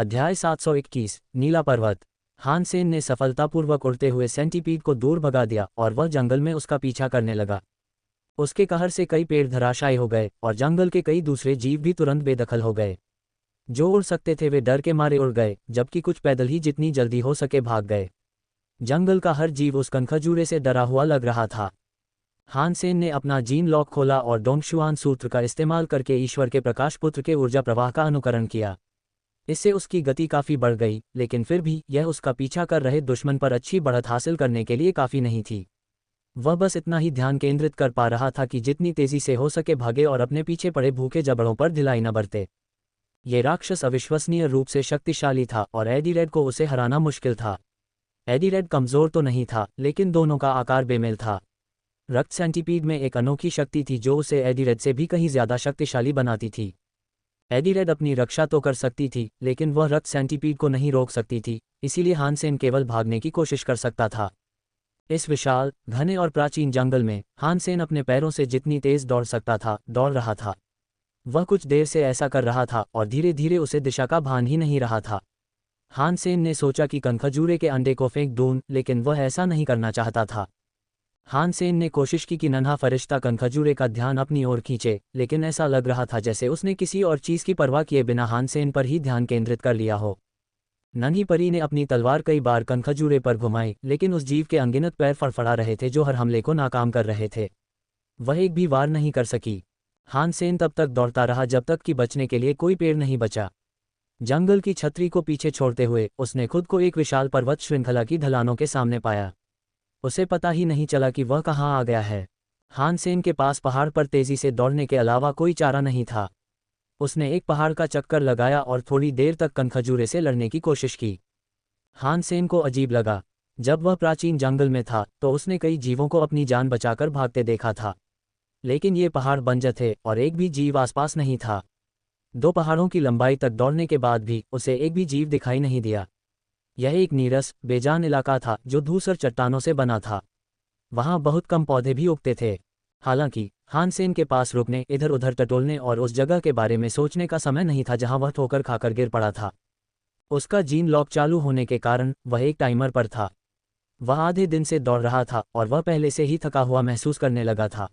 अध्याय 721 नीला पर्वत। हान सेन ने सफलतापूर्वक उड़ते हुए सेंटीपीड को दूर भगा दिया और वह जंगल में उसका पीछा करने लगा। उसके कहर से कई पेड़ धराशायी हो गए और जंगल के कई दूसरे जीव भी तुरंत बेदखल हो गए। जो उड़ सकते थे वे डर के मारे उड़ गए, जबकि कुछ पैदल ही जितनी जल्दी हो सके भाग गए। जंगल का हर जीव उस कनखजूरे से डरा हुआ लग रहा था। हान सेन ने अपना जीन लॉक खोला और डोंगशुआन सूत्र का इस्तेमाल करके ईश्वर के प्रकाश पुत्र के ऊर्जा प्रवाह का अनुकरण किया। इससे उसकी गति काफ़ी बढ़ गई, लेकिन फिर भी यह उसका पीछा कर रहे दुश्मन पर अच्छी बढ़त हासिल करने के लिए काफ़ी नहीं थी। वह बस इतना ही ध्यान केंद्रित कर पा रहा था कि जितनी तेज़ी से हो सके भागे और अपने पीछे पड़े भूखे जबड़ों पर ढिलाई न बरते। ये राक्षस अविश्वसनीय रूप से शक्तिशाली था और एडीरेड को उसे हराना मुश्किल था। एडीरेड कमज़ोर तो नहीं था, लेकिन दोनों का आकार बेमेल था। रक्त सेंटीपीड में एक अनोखी शक्ति थी जो उसे एडीरेड से भी कहीं ज़्यादा शक्तिशाली बनाती थी। एडीरेड अपनी रक्षा तो कर सकती थी, लेकिन वह रक्त सेंटीपीड को नहीं रोक सकती थी, इसीलिए हान सेन केवल भागने की कोशिश कर सकता था। इस विशाल, घने और प्राचीन जंगल में हान सेन अपने पैरों से जितनी तेज दौड़ सकता था दौड़ रहा था। वह कुछ देर से ऐसा कर रहा था और धीरे धीरे उसे दिशा का भान ही नहीं रहा था। हान सेन ने सोचा कि कनखजूरे के अंडे को फेंक दूं, लेकिन वह ऐसा नहीं करना चाहता था। हान सेन ने कोशिश की कि नन्हा फरिश्ता कनखजूरे का ध्यान अपनी ओर खींचे, लेकिन ऐसा लग रहा था जैसे उसने किसी और चीज़ की परवाह किए बिना हान सेन पर ही ध्यान केंद्रित कर लिया हो। नन्ही परी ने अपनी तलवार कई बार कनखजूरे पर घुमाई, लेकिन उस जीव के अनगिनत पैर फड़फड़ा रहे थे जो हर हमले को नाकाम कर रहे थे। वह एक भी वार नहीं कर सकी। हान सेन तब तक दौड़ता रहा जब तक कि बचने के लिए कोई पेड़ नहीं बचा। जंगल की छतरी को पीछे छोड़ते हुए उसने खुद को एक विशाल पर्वत श्रृंखला की ढलानों के सामने पाया। उसे पता ही नहीं चला कि वह कहाँ आ गया है। हान सेन के पास पहाड़ पर तेजी से दौड़ने के अलावा कोई चारा नहीं था। उसने एक पहाड़ का चक्कर लगाया और थोड़ी देर तक कनखजूरे से लड़ने की कोशिश की। हान सेन को अजीब लगा। जब वह प्राचीन जंगल में था तो उसने कई जीवों को अपनी जान बचाकर भागते देखा था, लेकिन ये पहाड़ बंजर थे और एक भी जीव आसपास नहीं था। 2 पहाड़ों की लंबाई तक दौड़ने के बाद भी उसे एक भी जीव दिखाई नहीं दिया। यह एक नीरस, बेजान इलाका था जो धूसर चट्टानों से बना था। वहाँ बहुत कम पौधे भी उगते थे। हालांकि हान सेन के पास रुकने, इधर उधर टटोलने और उस जगह के बारे में सोचने का समय नहीं था जहाँ वह ठोकर खाकर गिर पड़ा था। उसका जीन लॉक चालू होने के कारण वह एक टाइमर पर था। वह आधे दिन से दौड़ रहा था और वह पहले से ही थका हुआ महसूस करने लगा था।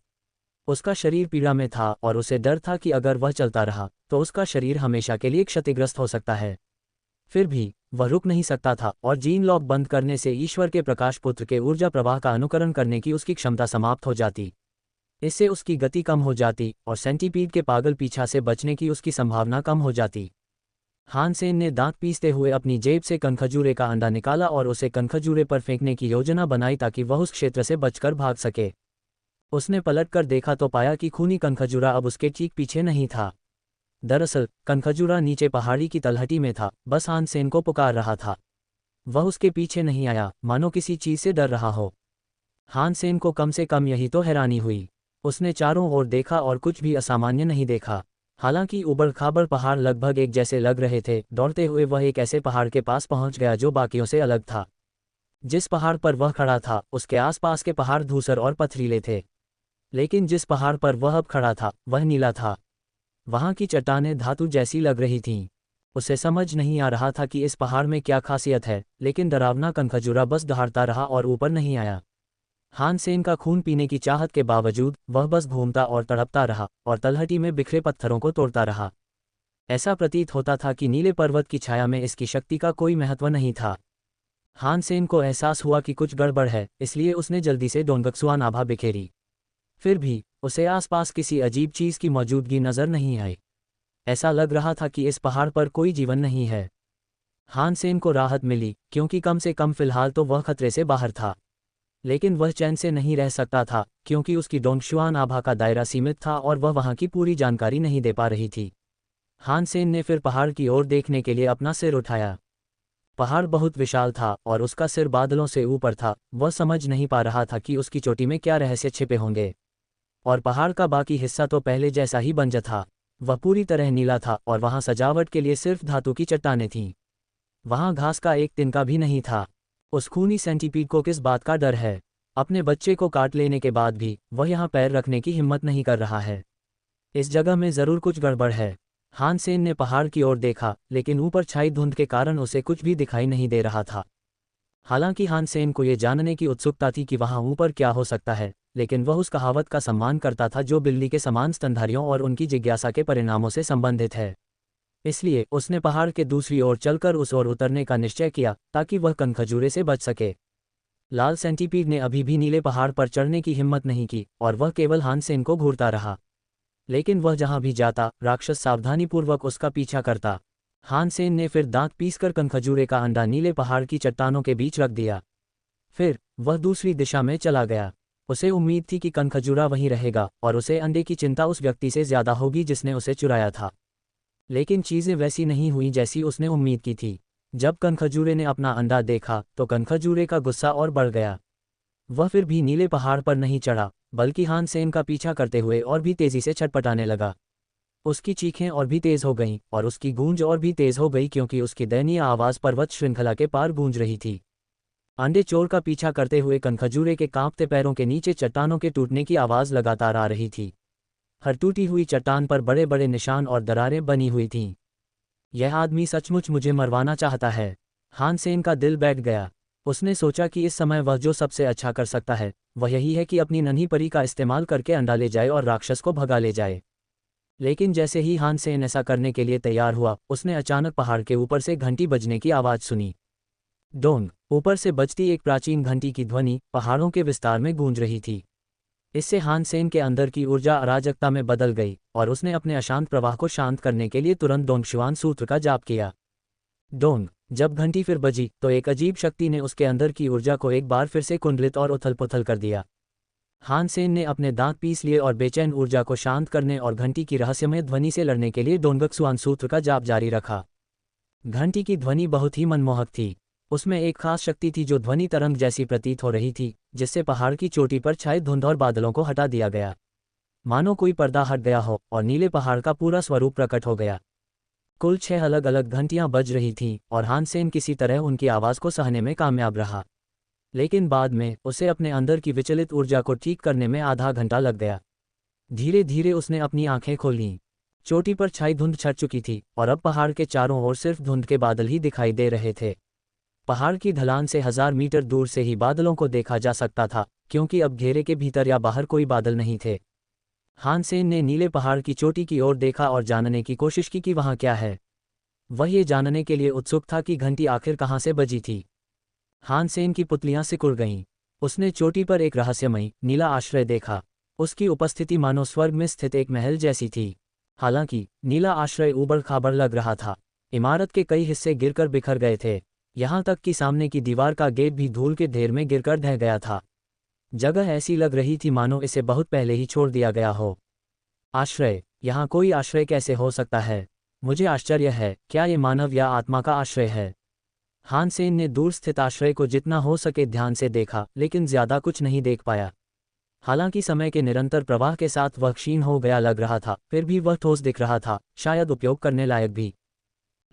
उसका शरीर पीड़ा में था और उसे डर था कि अगर वह चलता रहा तो उसका शरीर हमेशा के लिए क्षतिग्रस्त हो सकता है। फिर भी वह रुक नहीं सकता था और जीन लॉक बंद करने से ईश्वर के प्रकाश पुत्र के ऊर्जा प्रवाह का अनुकरण करने की उसकी क्षमता समाप्त हो जाती। इससे उसकी गति कम हो जाती और सेंटीपीड के पागल पीछा से बचने की उसकी संभावना कम हो जाती। हान सेन ने दांत पीसते हुए अपनी जेब से कनखजूरे का अंडा निकाला और उसे कनखजूरे पर फेंकने की योजना बनाई ताकि वह उस क्षेत्र से बचकर भाग सके। उसने पलटकर देखा तो पाया कि खूनी कनखजूरा अब उसके ठीक पीछे नहीं था। दरअसल कनखजूरा नीचे पहाड़ी की तलहटी में था, बस हान सेन को पुकार रहा था। वह उसके पीछे नहीं आया, मानो किसी चीज़ से डर रहा हो। हान सेन को कम से कम यही तो हैरानी हुई। उसने चारों ओर देखा और कुछ भी असामान्य नहीं देखा। हालांकि उबड़ खाबड़ पहाड़ लगभग एक जैसे लग रहे थे। दौड़ते हुए वह एक ऐसे पहाड़ के पास पहुंच गया जो बाकियों से अलग था। जिस पहाड़ पर वह खड़ा था उसके आसपास के पहाड़ धूसर और पथरीले थे, लेकिन जिस पहाड़ पर वह अब खड़ा था वह नीला था। वहाँ की चट्टानें धातु जैसी लग रही थीं। उसे समझ नहीं आ रहा था कि इस पहाड़ में क्या खासियत है, लेकिन डरावना कनखजूरा बस दहाड़ता रहा और ऊपर नहीं आया। हान सेन का खून पीने की चाहत के बावजूद वह बस घूमता और तड़पता रहा और तलहटी में बिखरे पत्थरों को तोड़ता रहा। ऐसा प्रतीत होता था कि नीले पर्वत की छाया में इसकी शक्ति का कोई महत्व नहीं था। हान सेन को एहसास हुआ कि कुछ गड़बड़ है, इसलिए उसने जल्दी से डोंगक्सुआन आभा बिखेरी। फिर भी उसे आसपास किसी अजीब चीज़ की मौजूदगी नजर नहीं आई। ऐसा लग रहा था कि इस पहाड़ पर कोई जीवन नहीं है। हान सेन को राहत मिली, क्योंकि कम से कम फिलहाल तो वह खतरे से बाहर था। लेकिन वह चैन से नहीं रह सकता था, क्योंकि उसकी डोंगशुआन आभा का दायरा सीमित था और वह वहाँ की पूरी जानकारी नहीं दे पा रही थी। हान सेन ने फिर पहाड़ की ओर देखने के लिए अपना सिर उठाया। पहाड़ बहुत विशाल था और उसका सिर बादलों से ऊपर था। वह समझ नहीं पा रहा था कि उसकी चोटी में क्या रहस्य छिपे होंगे। और पहाड़ का बाकी हिस्सा तो पहले जैसा ही बंजर था। वह पूरी तरह नीला था और वहाँ सजावट के लिए सिर्फ धातु की चट्टानें थीं। वहाँ घास का एक तिनका भी नहीं था। उस खूनी सेंटीपीड को किस बात का डर है? अपने बच्चे को काट लेने के बाद भी वह यहाँ पैर रखने की हिम्मत नहीं कर रहा है। इस जगह में ज़रूर कुछ गड़बड़ है। हान सेन ने पहाड़ की ओर देखा, लेकिन ऊपर छाई धुंध के कारण उसे कुछ भी दिखाई नहीं दे रहा था। हालांकि हान सेन को ये जानने की उत्सुकता थी कि वहां ऊपर क्या हो सकता है, लेकिन वह उस कहावत का सम्मान करता था जो बिल्ली के समान स्तनधारियों और उनकी जिज्ञासा के परिणामों से संबंधित है। इसलिए उसने पहाड़ के दूसरी ओर चलकर उस ओर उतरने का निश्चय किया, ताकि वह कनखजूरे से बच सके। लाल सेंटीपीड ने अभी भी नीले पहाड़ पर चढ़ने की हिम्मत नहीं की, और वह केवल हान सेन को घूरता रहा। लेकिन वह जहां भी जाता, राक्षस सावधानीपूर्वक उसका पीछा करता। हान सेन ने फिर दांत पीसकर कनखजूरे का अंडा नीले पहाड़ की चट्टानों के बीच रख दिया। फिर वह दूसरी दिशा में चला गया। उसे उम्मीद थी कि कनखजूरा वहीं रहेगा, और उसे अंडे की चिंता उस व्यक्ति से ज्यादा होगी जिसने उसे चुराया था। लेकिन चीजें वैसी नहीं हुई जैसी उसने उम्मीद की थी। जब कनखजूरे ने अपना अंडा देखा तो कनखजूरे का गुस्सा और बढ़ गया। वह फिर भी नीले पहाड़ पर नहीं चढ़ा, बल्कि हान सेन का पीछा करते हुए और भी तेजी से छटपटाने लगा। उसकी चीखें और भी तेज हो गईं, और उसकी गूंज और भी तेज हो गई, क्योंकि उसकी दयनीय आवाज पर्वत श्रृंखला के पार गूंज रही थी। अंडे चोर का पीछा करते हुए कनखजूरे के कांपते पैरों के नीचे चट्टानों के टूटने की आवाज लगातार आ रही थी। हर टूटी हुई चट्टान पर बड़े बड़े निशान और दरारें बनी हुई थीं। यह आदमी सचमुच मुझे मरवाना चाहता है। हान सेन का दिल बैठ गया। उसने सोचा कि इस समय वह जो सबसे अच्छा कर सकता है वह यही है कि अपनी नन्ही परी का इस्तेमाल करके अंडा ले जाए और राक्षस को भगा ले जाए। लेकिन जैसे ही हान सेन ऐसा करने के लिए तैयार हुआ, उसने अचानक पहाड़ के ऊपर से घंटी बजने की आवाज सुनी। डोंग! ऊपर से बजती एक प्राचीन घंटी की ध्वनि पहाड़ों के विस्तार में गूंज रही थी। इससे हान सेन के अंदर की ऊर्जा अराजकता में बदल गई, और उसने अपने अशांत प्रवाह को शांत करने के लिए तुरंत डोंगशुआन सूत्र का जाप किया। डोंग! जब घंटी फिर बजी तो एक अजीब शक्ति ने उसके अंदर की ऊर्जा को एक बार फिर से कुंडलित और उथल-पुथल कर दिया। हान सेन ने अपने दांत पीस लिए और बेचैन ऊर्जा को शांत करने और घंटी की रहस्यमय ध्वनि से लड़ने के लिए डोंगक्सुआन सूत्र का जाप जारी रखा। घंटी की ध्वनि बहुत ही मनमोहक थी। उसमें एक खास शक्ति थी जो ध्वनि तरंग जैसी प्रतीत हो रही थी, जिससे पहाड़ की चोटी पर छाए धुंध और बादलों को हटा दिया गया। मानो कोई पर्दा हट गया हो और नीले पहाड़ का पूरा स्वरूप प्रकट हो गया। कुल 6 अलग अलग घंटियां बज रही थीं, और हान सेन किसी तरह उनकी आवाज़ को सहने में कामयाब रहा। लेकिन बाद में उसे अपने अंदर की विचलित ऊर्जा को ठीक करने में आधा घंटा लग गया। धीरे धीरे उसने अपनी आंखें खोलीं। चोटी पर छाई धुंध छट चुकी थी, और अब पहाड़ के चारों ओर सिर्फ धुंध के बादल ही दिखाई दे रहे थे। पहाड़ की ढलान से 1000 मीटर दूर से ही बादलों को देखा जा सकता था, क्योंकि अब घेरे के भीतर या बाहर कोई बादल नहीं थे। हान सेन ने नीले पहाड़ की चोटी की ओर देखा और जानने की कोशिश की कि वहां क्या है। वह ये जानने के लिए उत्सुक था कि घंटी आखिर कहाँ से बजी थी। हान सेन की पुतलियां सिकुड़ गईं। उसने चोटी पर एक रहस्यमयी नीला आश्रय देखा। उसकी उपस्थिति मानो स्वर्ग में स्थित एक महल जैसी थी। हालांकि नीला आश्रय ऊबड़-खाबड़ लग रहा था। इमारत के कई हिस्से गिरकर बिखर गए थे। यहाँ तक कि सामने की दीवार का गेट भी धूल के ढेर में गिरकर ढह गया था। जगह ऐसी लग रही थी मानो इसे बहुत पहले ही छोड़ दिया गया हो। आश्रय? यहाँ कोई आश्रय कैसे हो सकता है? मुझे आश्चर्य है, क्या ये मानव या आत्मा का आश्रय है? हान सेन ने दूर स्थित आश्रय को जितना हो सके ध्यान से देखा, लेकिन ज्यादा कुछ नहीं देख पाया। हालांकि समय के निरंतर प्रवाह के साथ वह क्षीण हो गया लग रहा था, फिर भी वह ठोस दिख रहा था, शायद उपयोग करने लायक भी।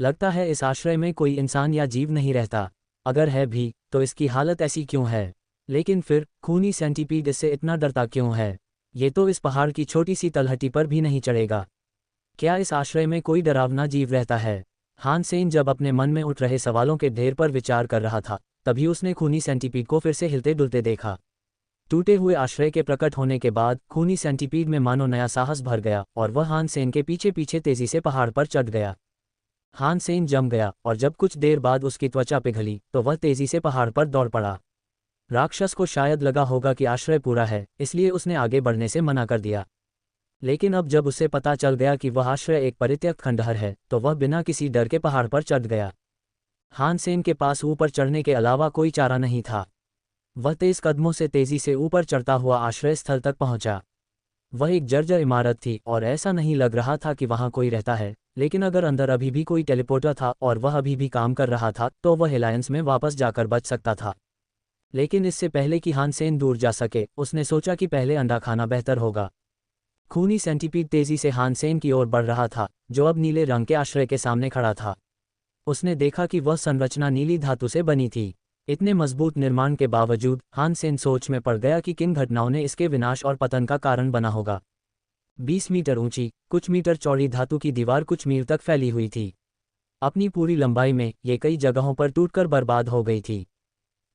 लगता है इस आश्रय में कोई इंसान या जीव नहीं रहता। अगर है भी, तो इसकी हालत ऐसी क्यों है? लेकिन फिर खूनी सेंटीपीड इससे इतना डरता क्यों है? ये तो इस पहाड़ की छोटी सी तलहटी पर भी नहीं चढ़ेगा। क्या इस आश्रय में कोई डरावना जीव रहता है? हान सेन जब अपने मन में उठ रहे सवालों के ढेर पर विचार कर रहा था, तभी उसने खूनी सेंटीपीड को फिर से हिलते डुलते देखा। टूटे हुए आश्रय के प्रकट होने के बाद खूनी सेंटीपीड में मानो नया साहस भर गया, और वह हान सेन के पीछे पीछे तेजी से पहाड़ पर चढ़ गया। हान सेन जम गया, और जब कुछ देर बाद उसकी त्वचा पिघली तो वह तेजी से पहाड़ पर दौड़ पड़ा। राक्षस को शायद लगा होगा कि आश्रय पूरा है, इसलिए उसने आगे बढ़ने से मना कर दिया। लेकिन अब जब उसे पता चल गया कि वह आश्रय एक परित्यक्त खंडहर है, तो वह बिना किसी डर के पहाड़ पर चढ़ गया। हान सेन के पास ऊपर चढ़ने के अलावा कोई चारा नहीं था। वह तेज कदमों से तेजी से ऊपर चढ़ता हुआ आश्रय स्थल तक पहुंचा। वह एक जर्जर इमारत थी, और ऐसा नहीं लग रहा था कि वहां कोई रहता है। लेकिन अगर अंदर अभी भी कोई टेलीपोर्टर था और वह अभी भी काम कर रहा था, तो वह एलायंस में वापस जाकर बच सकता था। लेकिन इससे पहले कि हान सेन दूर जा सके, उसने सोचा कि पहले अंडा खाना बेहतर होगा। खूनी सेंटीपीड तेजी से हान सेन की ओर बढ़ रहा था, जो अब नीले रंग के आश्रय के सामने खड़ा था। उसने देखा कि वह संरचना नीली धातु से बनी थी। इतने मजबूत निर्माण के बावजूद हान सेन सोच में पड़ गया कि किन घटनाओं ने इसके विनाश और पतन का कारण बना होगा। 20 मीटर ऊंची, कुछ मीटर चौड़ी धातु की दीवार कुछ मील तक फैली हुई थी। अपनी पूरी लंबाई में ये कई जगहों पर टूटकर बर्बाद हो गई थी।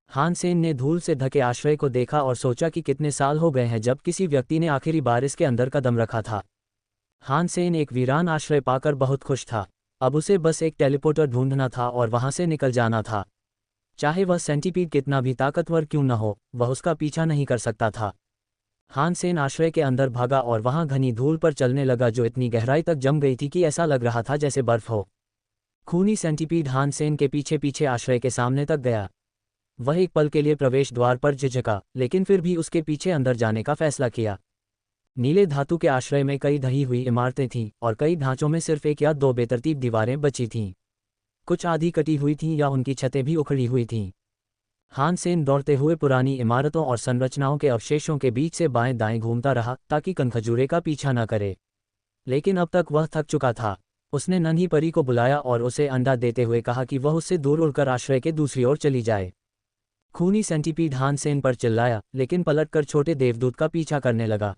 हान सेन ने धूल से ढके आश्रय को देखा और सोचा कि कितने साल हो गए हैं जब किसी व्यक्ति ने आखिरी बार इसके अंदर कदम रखा था। हान सेन एक वीरान आश्रय पाकर बहुत खुश था। अब उसे बस एक टेलीपोर्टर ढूंढना था और वहां से निकल जाना था। चाहे वह सेंटीपीड कितना भी ताकतवर क्यों न हो, वह उसका पीछा नहीं कर सकता था। हान सेन आश्रय के अंदर भागा और वहां घनी धूल पर चलने लगा जो इतनी गहराई तक जम गई थी कि ऐसा लग रहा था जैसे बर्फ हो। खूनी सेंटीपीड हान सेन के पीछे पीछे आश्रय के सामने तक गया। वह एक पल के लिए प्रवेश द्वार पर झिझका, लेकिन फिर भी उसके पीछे अंदर जाने का फैसला किया। नीले धातु के आश्रय में कई ढही हुई इमारतें थीं और कई ढांचों में सिर्फ एक या दो बेतरतीब दीवारें बची थीं। कुछ आधी कटी हुई थीं या उनकी छतें भी उखड़ी हुई थीं। हान सेन दौड़ते हुए पुरानी इमारतों और संरचनाओं के अवशेषों के बीच से बाएं दाएं घूमता रहा ताकि कनखजूरे का पीछा न करे। लेकिन अब तक वह थक चुका था। उसने नन्ही परी को बुलाया और उसे अंडा देते हुए कहा कि वह उससे दूर उड़कर आश्रय के दूसरी ओर चली जाए। खूनी सेंटीपीड हान सेन पर चिल्लाया, लेकिन पलटकर छोटे देवदूत का पीछा करने लगा।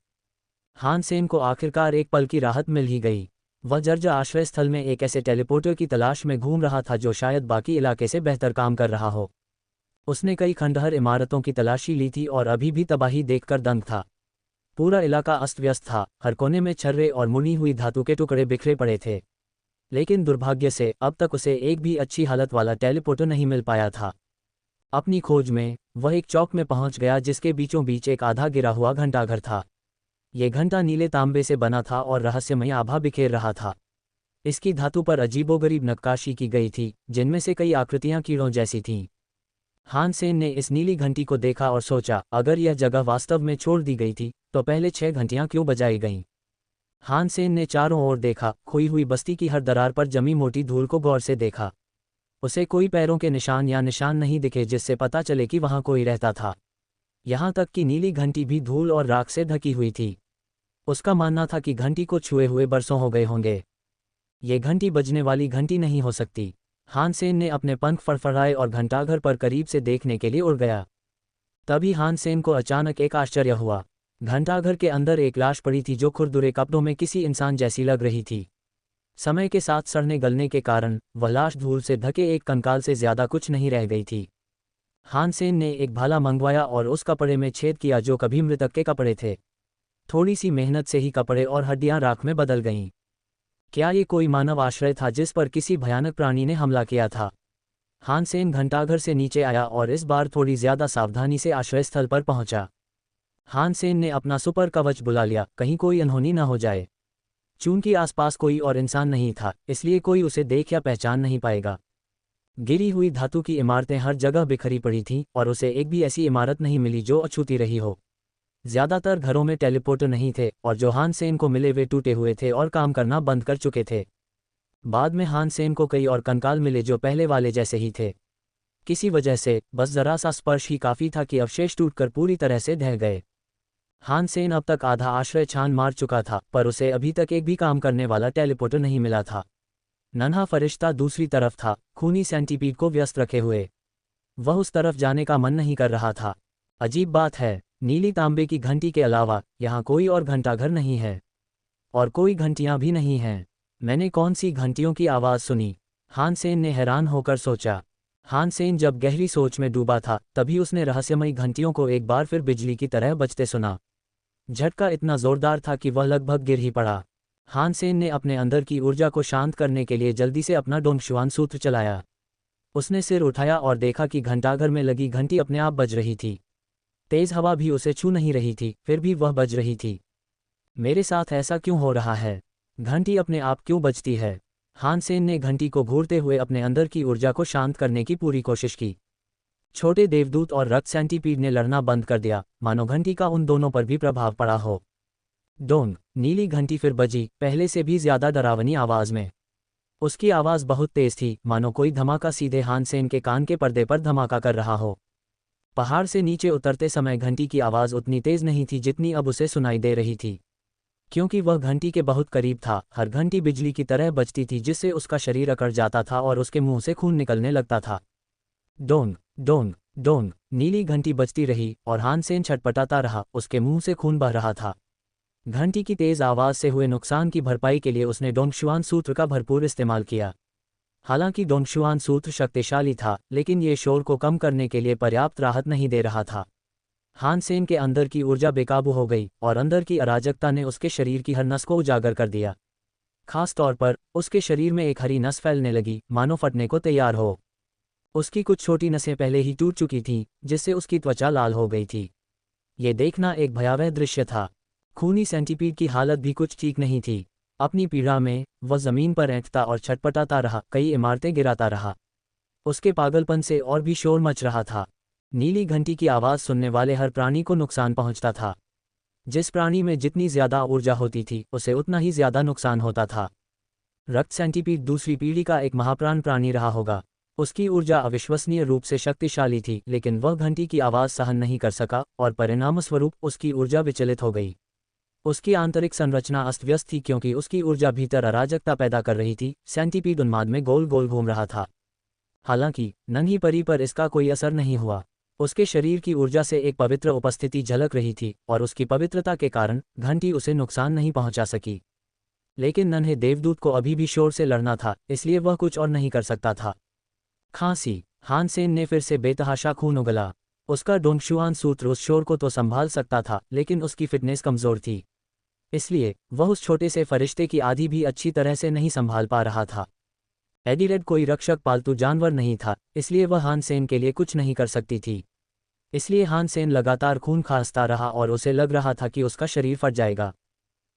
हान सेन को आखिरकार एक पल की राहत मिल ही गई। वह जर्जर आश्रय स्थल में एक ऐसे टेलीपोर्टर की तलाश में घूम रहा था जो शायद बाकी इलाके से बेहतर काम कर रहा हो। उसने कई खंडहर इमारतों की तलाशी ली थी और अभी भी तबाही देखकर दंग था। पूरा इलाका अस्त व्यस्त था, हर कोने में छर्रे और मुनी हुई धातु के टुकड़े बिखरे पड़े थे। लेकिन दुर्भाग्य से अब तक उसे एक भी अच्छी हालत वाला टेलीपोर्टर नहीं मिल पाया था। अपनी खोज में वह एक चौक में पहुंच गया जिसके बीचों बीच एक आधा गिरा हुआ घंटाघर था। ये घंटा नीले तांबे से बना था और रहस्यमय आभा बिखेर रहा था। इसकी धातु पर अजीबोगरीब नक्काशी की गई थी, जिनमें से कई आकृतियां कीड़ों जैसी थीं। हान सेन ने इस नीली घंटी को देखा और सोचा, अगर यह जगह वास्तव में छोड़ दी गई थी तो पहले 6 घंटियां क्यों बजाई गईं। हान सेन ने चारों ओर देखा, खोई हुई बस्ती की हर दरार पर जमी मोटी धूल को गौर से देखा। उसे कोई पैरों के निशान या निशान नहीं दिखे जिससे पता चले कि वहां कोई रहता था। यहां तक कि नीली घंटी भी धूल और राख से ढकी हुई थी। उसका मानना था कि घंटी को छुए हुए बरसों हो गए होंगे। ये घंटी बजने वाली घंटी नहीं हो सकती। हान सेन ने अपने पंख फड़फड़ाए और घंटाघर पर करीब से देखने के लिए उड़ गया। तभी हान सेन को अचानक एक आश्चर्य हुआ। घंटाघर के अंदर एक लाश पड़ी थी जो खुरदुरे कपड़ों में किसी इंसान जैसी लग रही थी। समय के साथ सड़ने गलने के कारण वह लाश धूल से ढके एक कंकाल से ज्यादा कुछ नहीं रह गई थी। हान सेन ने एक भाला मंगवाया और उस कपड़े में छेद किया जो कभी मृतक के कपड़े थे। थोड़ी सी मेहनत से ही कपड़े और हड्डियां राख में बदल गईं। क्या ये कोई मानव आश्रय था जिस पर किसी भयानक प्राणी ने हमला किया था? हान सेन घंटाघर से नीचे आया और इस बार थोड़ी ज्यादा सावधानी से आश्रय स्थल पर पहुंचा। हान सेन ने अपना सुपर कवच बुला लिया, कहीं कोई अनहोनी न हो जाए। चूंकि आसपास कोई और इंसान नहीं था, इसलिए कोई उसे देख या पहचान नहीं पाएगा। गिरी हुई धातु की इमारतें हर जगह बिखरी पड़ी थीं और उसे एक भी ऐसी इमारत नहीं मिली जो अछूती रही हो। ज्यादातर घरों में टेलीपोर्टर नहीं थे और जो हान सेन को मिले वे टूटे हुए थे और काम करना बंद कर चुके थे। बाद में हान सेन को कई और कंकाल मिले जो पहले वाले जैसे ही थे। किसी वजह से बस जरा सा स्पर्श ही काफी था कि अवशेष टूटकर पूरी तरह से ढह गए। हान सेन अब तक आधा आश्रय छान मार चुका था, पर उसे अभी तक एक भी काम करने वाला टेलीपोर्टर नहीं मिला था। नन्हा फरिश्ता दूसरी तरफ था, खूनी सेंटीपीड को व्यस्त रखे हुए। वह उस तरफ जाने का मन नहीं कर रहा था। अजीब बात है, नीली तांबे की घंटी के अलावा यहाँ कोई और घंटाघर नहीं है और कोई घंटियां भी नहीं हैं। मैंने कौन सी घंटियों की आवाज़ सुनी? हान सेन ने हैरान होकर सोचा। हान सेन जब गहरी सोच में डूबा था तभी उसने रहस्यमयी घंटियों को एक बार फिर बिजली की तरह बजते सुना। झटका इतना जोरदार था कि वह लगभग गिर ही पड़ा। हान सेन ने अपने अंदर की ऊर्जा को शांत करने के लिए जल्दी से अपना डोंगशुआन सूत्र चलाया। उसने सिर उठाया और देखा कि घंटाघर में लगी घंटी अपने आप बज रही थी। तेज हवा भी उसे छू नहीं रही थी, फिर भी वह बज रही थी। मेरे साथ ऐसा क्यों हो रहा है? घंटी अपने आप क्यों बजती है? हान सेन ने घंटी को घूरते हुए अपने अंदर की ऊर्जा को शांत करने की पूरी कोशिश की। छोटे देवदूत और रक्त सेंटीपीड ने लड़ना बंद कर दिया, मानो घंटी का उन दोनों पर भी प्रभाव पड़ा हो। डोंग, नीली घंटी फिर बजी, पहले से भी ज्यादा डरावनी आवाज में। उसकी आवाज बहुत तेज थी, मानो कोई धमाका सीधे हान सेन के कान के पर्दे पर धमाका कर रहा हो। पहाड़ से नीचे उतरते समय घंटी की आवाज उतनी तेज नहीं थी जितनी अब उसे सुनाई दे रही थी। क्योंकि वह घंटी के बहुत करीब था, हर घंटी बिजली की तरह बजती थी जिससे उसका शरीर अकड़ जाता था और उसके मुंह से खून निकलने लगता था। डोंग डोंग डोंग, नीली घंटी बजती रही और हान सेन छटपटाता रहा, उसके मुंह से खून बह रहा था। घंटी की तेज आवाज से हुए नुकसान की भरपाई के लिए उसने डोंगशुआन सूत्र का भरपूर इस्तेमाल किया। हालांकि डोंगशुआन सूत्र शक्तिशाली था, लेकिन ये शोर को कम करने के लिए पर्याप्त राहत नहीं दे रहा था। हान सेन के अंदर की ऊर्जा बेकाबू हो गई और अंदर की अराजकता ने उसके शरीर की हर नस को उजागर कर दिया। खास तौर पर उसके शरीर में एक हरी नस फैलने लगी, मानो फटने को तैयार हो। उसकी कुछ छोटी नसें पहले ही टूट चुकी थीं, जिससे उसकी त्वचा लाल हो गई थी। ये देखना एक भयावह दृश्य था। खूनी सेंटीपीड की हालत भी कुछ ठीक नहीं थी। अपनी पीड़ा में वह जमीन पर ऐंठता और छटपटाता रहा, कई इमारतें गिराता रहा। उसके पागलपन से और भी शोर मच रहा था। नीली घंटी की आवाज़ सुनने वाले हर प्राणी को नुकसान पहुंचता था। जिस प्राणी में जितनी ज्यादा ऊर्जा होती थी, उसे उतना ही ज्यादा नुकसान होता था। रक्त सेंटीपीड दूसरी पीढ़ी का एक महाप्राण प्राणी रहा होगा। उसकी ऊर्जा अविश्वसनीय रूप से शक्तिशाली थी, लेकिन वह घंटी की आवाज़ सहन नहीं कर सका और परिणामस्वरूप उसकी ऊर्जा विचलित हो गई। उसकी आंतरिक संरचना अस्त व्यस्त थी, क्योंकि उसकी ऊर्जा भीतर अराजकता पैदा कर रही थी। सेंटीपीड उन्माद में गोल गोल घूम रहा था। हालांकि नन्ही परी पर इसका कोई असर नहीं हुआ। उसके शरीर की ऊर्जा से एक पवित्र उपस्थिति झलक रही थी और उसकी पवित्रता के कारण घंटी उसे नुकसान नहीं पहुंचा सकी। लेकिन नन्हे देवदूत को अभी भी शोर से लड़ना था, इसलिए वह कुछ और नहीं कर सकता था। खांसी। हान सेन ने फिर से बेतहाशा खून उगला। उसका डोंगशुआन सूत्र उस शोर को तो संभाल सकता था, लेकिन उसकी फिटनेस कमजोर थी। इसलिए वह उस छोटे से फरिश्ते की आधी भी अच्छी तरह से नहीं संभाल पा रहा था। एडिलेड कोई रक्षक पालतू जानवर नहीं था, इसलिए वह हान सेन के लिए कुछ नहीं कर सकती थी। इसलिए हान सेन लगातार खून खांसता रहा और उसे लग रहा था कि उसका शरीर फट जाएगा।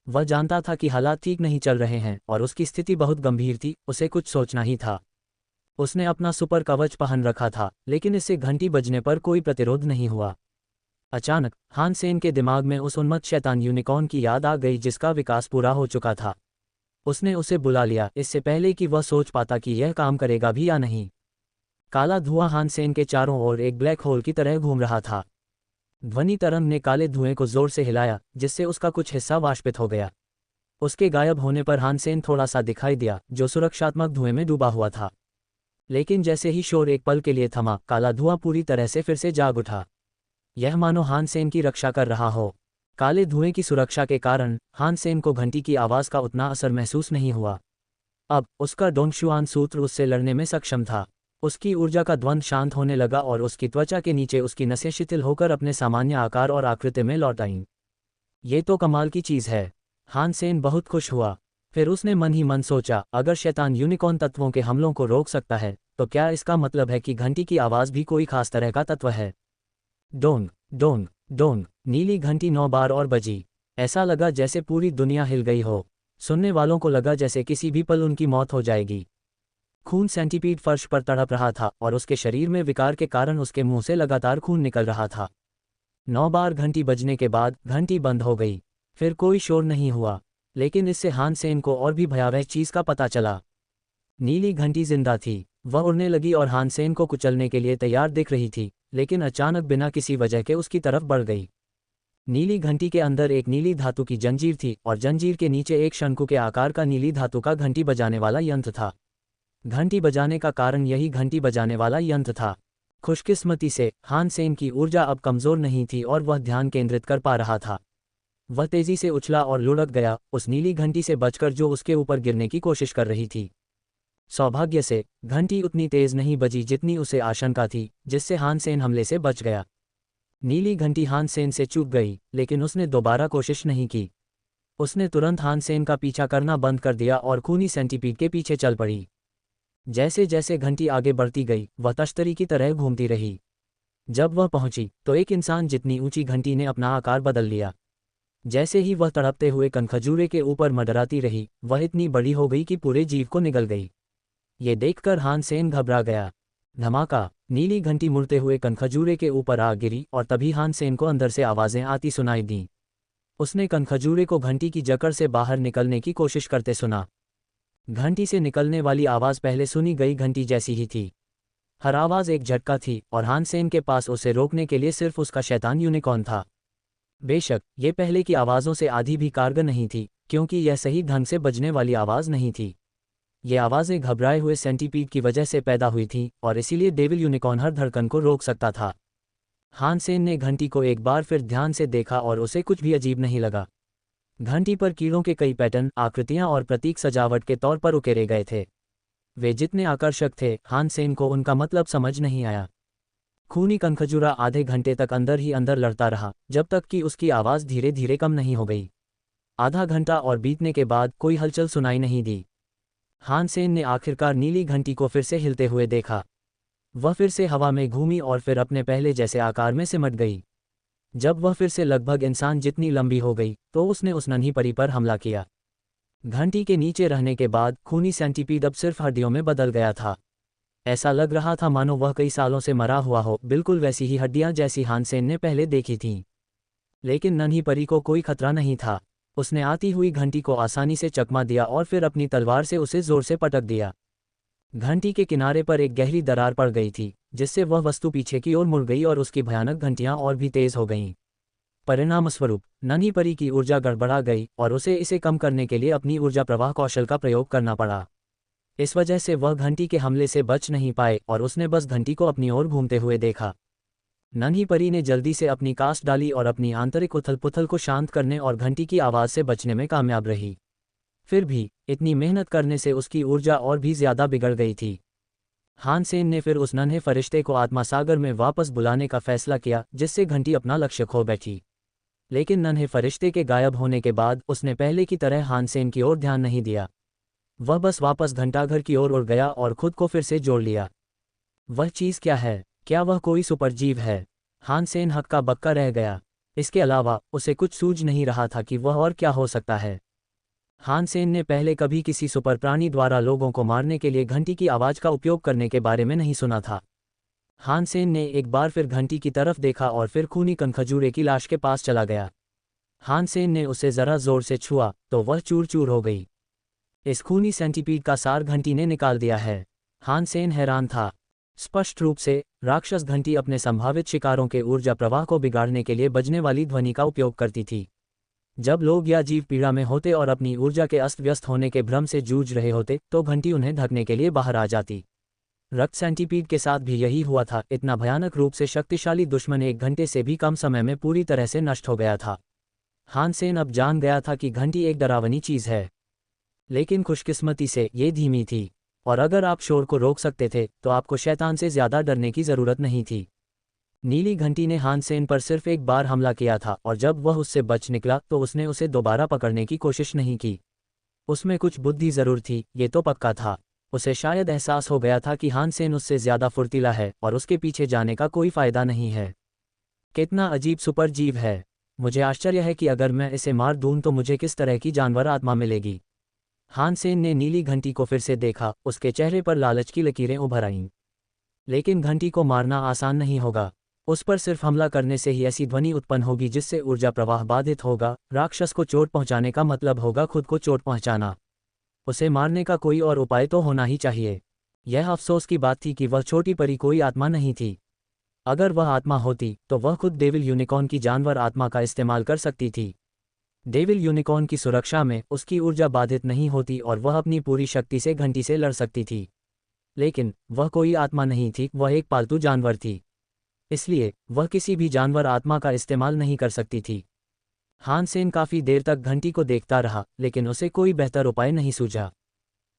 वह जानता था कि हालात ठीक नहीं चल रहे हैं और उसकी स्थिति बहुत गंभीर थी। उसे कुछ सोचना ही था। उसने अपना सुपर कवच पहन रखा था, लेकिन इससे घंटी बजने पर कोई प्रतिरोध नहीं हुआ। अचानक हान सेन के दिमाग में उस उन्मत्त शैतान यूनिकॉर्न की याद आ गई, जिसका विकास पूरा हो चुका था। उसने उसे बुला लिया, इससे पहले कि वह सोच पाता कि यह काम करेगा भी या नहीं। काला धुआं हान सेन के चारों ओर एक ब्लैक होल की तरह घूम रहा था। ध्वनि तरंग ने काले धुएं को जोर से हिलाया, जिससे उसका कुछ हिस्सा वाष्पित हो गया। उसके गायब होने पर हान सेन थोड़ा सा दिखाई दिया, जो सुरक्षात्मक धुएं में डूबा हुआ था। लेकिन जैसे ही शोर एक पल के लिए थमा, काला धुआं पूरी तरह से फिर से जाग उठा। यह मानो हान सेन की रक्षा कर रहा हो। काले धुएं की सुरक्षा के कारण हान सेन को घंटी की आवाज़ का उतना असर महसूस नहीं हुआ। अब उसका डोंगशुआन सूत्र उससे लड़ने में सक्षम था। उसकी ऊर्जा का द्वंद शांत होने लगा और उसकी त्वचा के नीचे उसकी नसें शिथिल होकर अपने सामान्य आकार और आकृति में लौट आईं। ये तो कमाल की चीज़ है। हान सेन बहुत खुश हुआ। फिर उसने मन ही मन सोचा, अगर शैतान यूनिकॉर्न तत्वों के हमलों को रोक सकता है, तो क्या इसका मतलब है कि घंटी की आवाज़ भी कोई खास तरह का तत्व है। Dong Dong Dong. नीली घंटी 9 बार और बजी। ऐसा लगा जैसे पूरी दुनिया हिल गई हो। सुनने वालों को लगा जैसे किसी भी पल उनकी मौत हो जाएगी। खून सेंटीपीड फर्श पर तड़प रहा था और उसके शरीर में विकार के कारण उसके मुंह से लगातार खून निकल रहा था। 9 बार घंटी बजने के बाद घंटी बंद हो गई। फिर कोई शोर नहीं हुआ। लेकिन इससे हान सेन को और भी भयावह चीज का पता चला। नीली घंटी जिंदा थी। वह उड़ने लगी और हान सेन को कुचलने के लिए तैयार दिख रही थी, लेकिन अचानक बिना किसी वजह के उसकी तरफ बढ़ गई। नीली घंटी के अंदर एक नीली धातु की जंजीर थी और जंजीर के नीचे एक शंकु के आकार का नीली धातु का घंटी बजाने वाला यंत्र था। घंटी बजाने का कारण यही घंटी बजाने वाला यंत्र था। खुशकिस्मती से हान सेन की ऊर्जा अब कमजोर नहीं थी और वह ध्यान केंद्रित कर पा रहा था। वह तेजी से उछला और लुढ़क गया, उस नीली घंटी से बचकर जो उसके ऊपर गिरने की कोशिश कर रही थी। सौभाग्य से घंटी उतनी तेज नहीं बजी जितनी उसे आशंका थी, जिससे हान सेन हमले से बच गया। नीली घंटी हान सेन से चूक गई, लेकिन उसने दोबारा कोशिश नहीं की। उसने तुरंत हान सेन का पीछा करना बंद कर दिया और खूनी सेंटीपीड के पीछे चल पड़ी। जैसे जैसे घंटी आगे बढ़ती गई, वह तश्तरी की तरह घूमती रही। जब वह पहुंची तो एक इंसान जितनी ऊंची घंटी ने अपना आकार बदल लिया। जैसे ही वह तड़पते हुए कनखजूरे के ऊपर मंडराती रही, वह इतनी बड़ी हो गई कि पूरे जीव को निगल गई। ये देखकर हान सेन घबरा गया। धमाका। नीली घंटी मुड़ते हुए कनखजूरे के ऊपर आ गिरी और तभी हान सेन को अंदर से आवाजें आती सुनाई दीं। उसने कनखजूरे को घंटी की जकड़ से बाहर निकलने की कोशिश करते सुना। घंटी से निकलने वाली आवाज़ पहले सुनी गई घंटी जैसी ही थी। हर आवाज़ एक झटका थी और हान सेन के पास उसे रोकने के लिए सिर्फ उसका शैतान यूनिकॉर्न था। बेशक ये पहले की आवाज़ों से आधी भी कारगर नहीं थी, क्योंकि यह सही ढंग से बजने वाली आवाज़ नहीं थी। ये आवाज़ें घबराए हुए सेंटीपीड की वजह से पैदा हुई थीं और इसीलिए डेविल यूनिकॉर्न हर धड़कन को रोक सकता था। हान सेन ने घंटी को एक बार फिर ध्यान से देखा और उसे कुछ भी अजीब नहीं लगा। घंटी पर कीड़ों के कई पैटर्न, आकृतियां और प्रतीक सजावट के तौर पर उकेरे गए थे। वे जितने आकर्षक थे, हान सेन को उनका मतलब समझ नहीं आया। खूनी कनखजूरा आधे घंटे तक अंदर ही अंदर लड़ता रहा, जब तक कि उसकी आवाज़ धीरे धीरे कम नहीं हो गई। आधा घंटा और बीतने के बाद कोई हलचल सुनाई नहीं दी। हान सेन ने आखिरकार नीली घंटी को फिर से हिलते हुए देखा। वह फिर से हवा में घूमी और फिर अपने पहले जैसे आकार में सिमट गई। जब वह फिर से लगभग इंसान जितनी लंबी हो गई तो उसने उस नन्ही परी पर हमला किया। घंटी के नीचे रहने के बाद खूनी सेंटीपीड अब सिर्फ हड्डियों में बदल गया था। ऐसा लग रहा था मानो वह कई सालों से मरा हुआ हो, बिल्कुल वैसी ही हड्डियां जैसी हान सेन ने पहले देखी थीं। लेकिन नन्ही परी को कोई खतरा नहीं था। उसने आती हुई घंटी को आसानी से चकमा दिया और फिर अपनी तलवार से उसे जोर से पटक दिया। घंटी के किनारे पर एक गहरी दरार पड़ गई थी, जिससे वह वस्तु पीछे की ओर मुड़ गई और उसकी भयानक घंटियां और भी तेज हो गईं। परिणामस्वरूप नन्ही परी की ऊर्जा गड़बड़ा गई और उसे इसे कम करने के लिए अपनी ऊर्जा प्रवाह कौशल का प्रयोग करना पड़ा। इस वजह से वह घंटी के हमले से बच नहीं पाए और उसने बस घंटी को अपनी ओर घूमते हुए देखा। नन्ही परी ने जल्दी से अपनी कास्ट डाली और अपनी आंतरिक उथल पुथल को शांत करने और घंटी की आवाज़ से बचने में कामयाब रही। फिर भी इतनी मेहनत करने से उसकी ऊर्जा और भी ज्यादा बिगड़ गई थी। हान सेन ने फिर उस नन्हे फरिश्ते को आत्मा सागर में वापस बुलाने का फैसला किया, जिससे घंटी अपना लक्ष्य खो बैठी। लेकिन नन्हे फरिश्ते के गायब होने के बाद उसने पहले की तरह हान सेन की ओर ध्यान नहीं दिया। वह बस वापस घंटाघर की ओर उड़ गया और खुद को फिर से जोड़ लिया। वह चीज़ क्या है? क्या वह कोई सुपरजीव है? हान सेन हक्का बक्का रह गया। इसके अलावा उसे कुछ सूझ नहीं रहा था कि वह और क्या हो सकता है। हान सेन ने पहले कभी किसी सुपर प्राणी द्वारा लोगों को मारने के लिए घंटी की आवाज़ का उपयोग करने के बारे में नहीं सुना था। हान सेन ने एक बार फिर घंटी की तरफ देखा और फिर खूनी कनखजूरे की लाश के पास चला गया। हान सेन ने उसे ज़रा जोर से छुआ तो वह चूर चूर हो गई। इस खूनी सेंटीपीड का सार घंटी ने निकाल दिया है। हान सेन हैरान था। स्पष्ट रूप से राक्षस घंटी अपने संभावित शिकारों के ऊर्जा प्रवाह को बिगाड़ने के लिए बजने वाली ध्वनि का उपयोग करती थी। जब लोग या जीव पीड़ा में होते और अपनी ऊर्जा के अस्त व्यस्त होने के भ्रम से जूझ रहे होते तो घंटी उन्हें ढकने के लिए बाहर आ जाती। रक्त सेंटीपीड के साथ भी यही हुआ था। इतना भयानक रूप से शक्तिशाली दुश्मन एक घंटे से भी कम समय में पूरी तरह से नष्ट हो गया था। हान सेन अब जान गया था कि घंटी एक डरावनी चीज़ है, लेकिन खुशकिस्मती से ये धीमी थी, और अगर आप शोर को रोक सकते थे तो आपको शैतान से ज़्यादा डरने की ज़रूरत नहीं थी। नीली घंटी ने हान सेन पर सिर्फ एक बार हमला किया था और जब वह उससे बच निकला तो उसने उसे दोबारा पकड़ने की कोशिश नहीं की। उसमें कुछ बुद्धि ज़रूर थी, ये तो पक्का था। उसे शायद एहसास हो गया था कि हान सेन उससे ज़्यादा फुर्तीला है और उसके पीछे जाने का कोई फ़ायदा नहीं है। कितना अजीब सुपर जीव है। मुझे आश्चर्य है कि अगर मैं इसे मार दूं तो मुझे किस तरह की जानवर आत्मा मिलेगी। हान सेन ने नीली घंटी को फिर से देखा। उसके चेहरे पर लालच की लकीरें उभर आईं। लेकिन घंटी को मारना आसान नहीं होगा। उस पर सिर्फ हमला करने से ही ऐसी ध्वनि उत्पन्न होगी जिससे ऊर्जा प्रवाह बाधित होगा। राक्षस को चोट पहुंचाने का मतलब होगा खुद को चोट पहुंचाना। उसे मारने का कोई और उपाय तो होना ही चाहिए। यह अफसोस की बात थी कि वह छोटी परी कोई आत्मा नहीं थी। अगर वह आत्मा होती तो वह खुद डेविल यूनिकॉर्न की जानवर आत्मा का इस्तेमाल कर सकती थी। डेविल यूनिकॉर्न की सुरक्षा में उसकी ऊर्जा बाधित नहीं होती और वह अपनी पूरी शक्ति से घंटी से लड़ सकती थी। लेकिन वह कोई आत्मा नहीं थी, वह एक पालतू जानवर थी। इसलिए वह किसी भी जानवर आत्मा का इस्तेमाल नहीं कर सकती थी। हान सेन काफ़ी देर तक घंटी को देखता रहा, लेकिन उसे कोई बेहतर उपाय नहीं सूझा।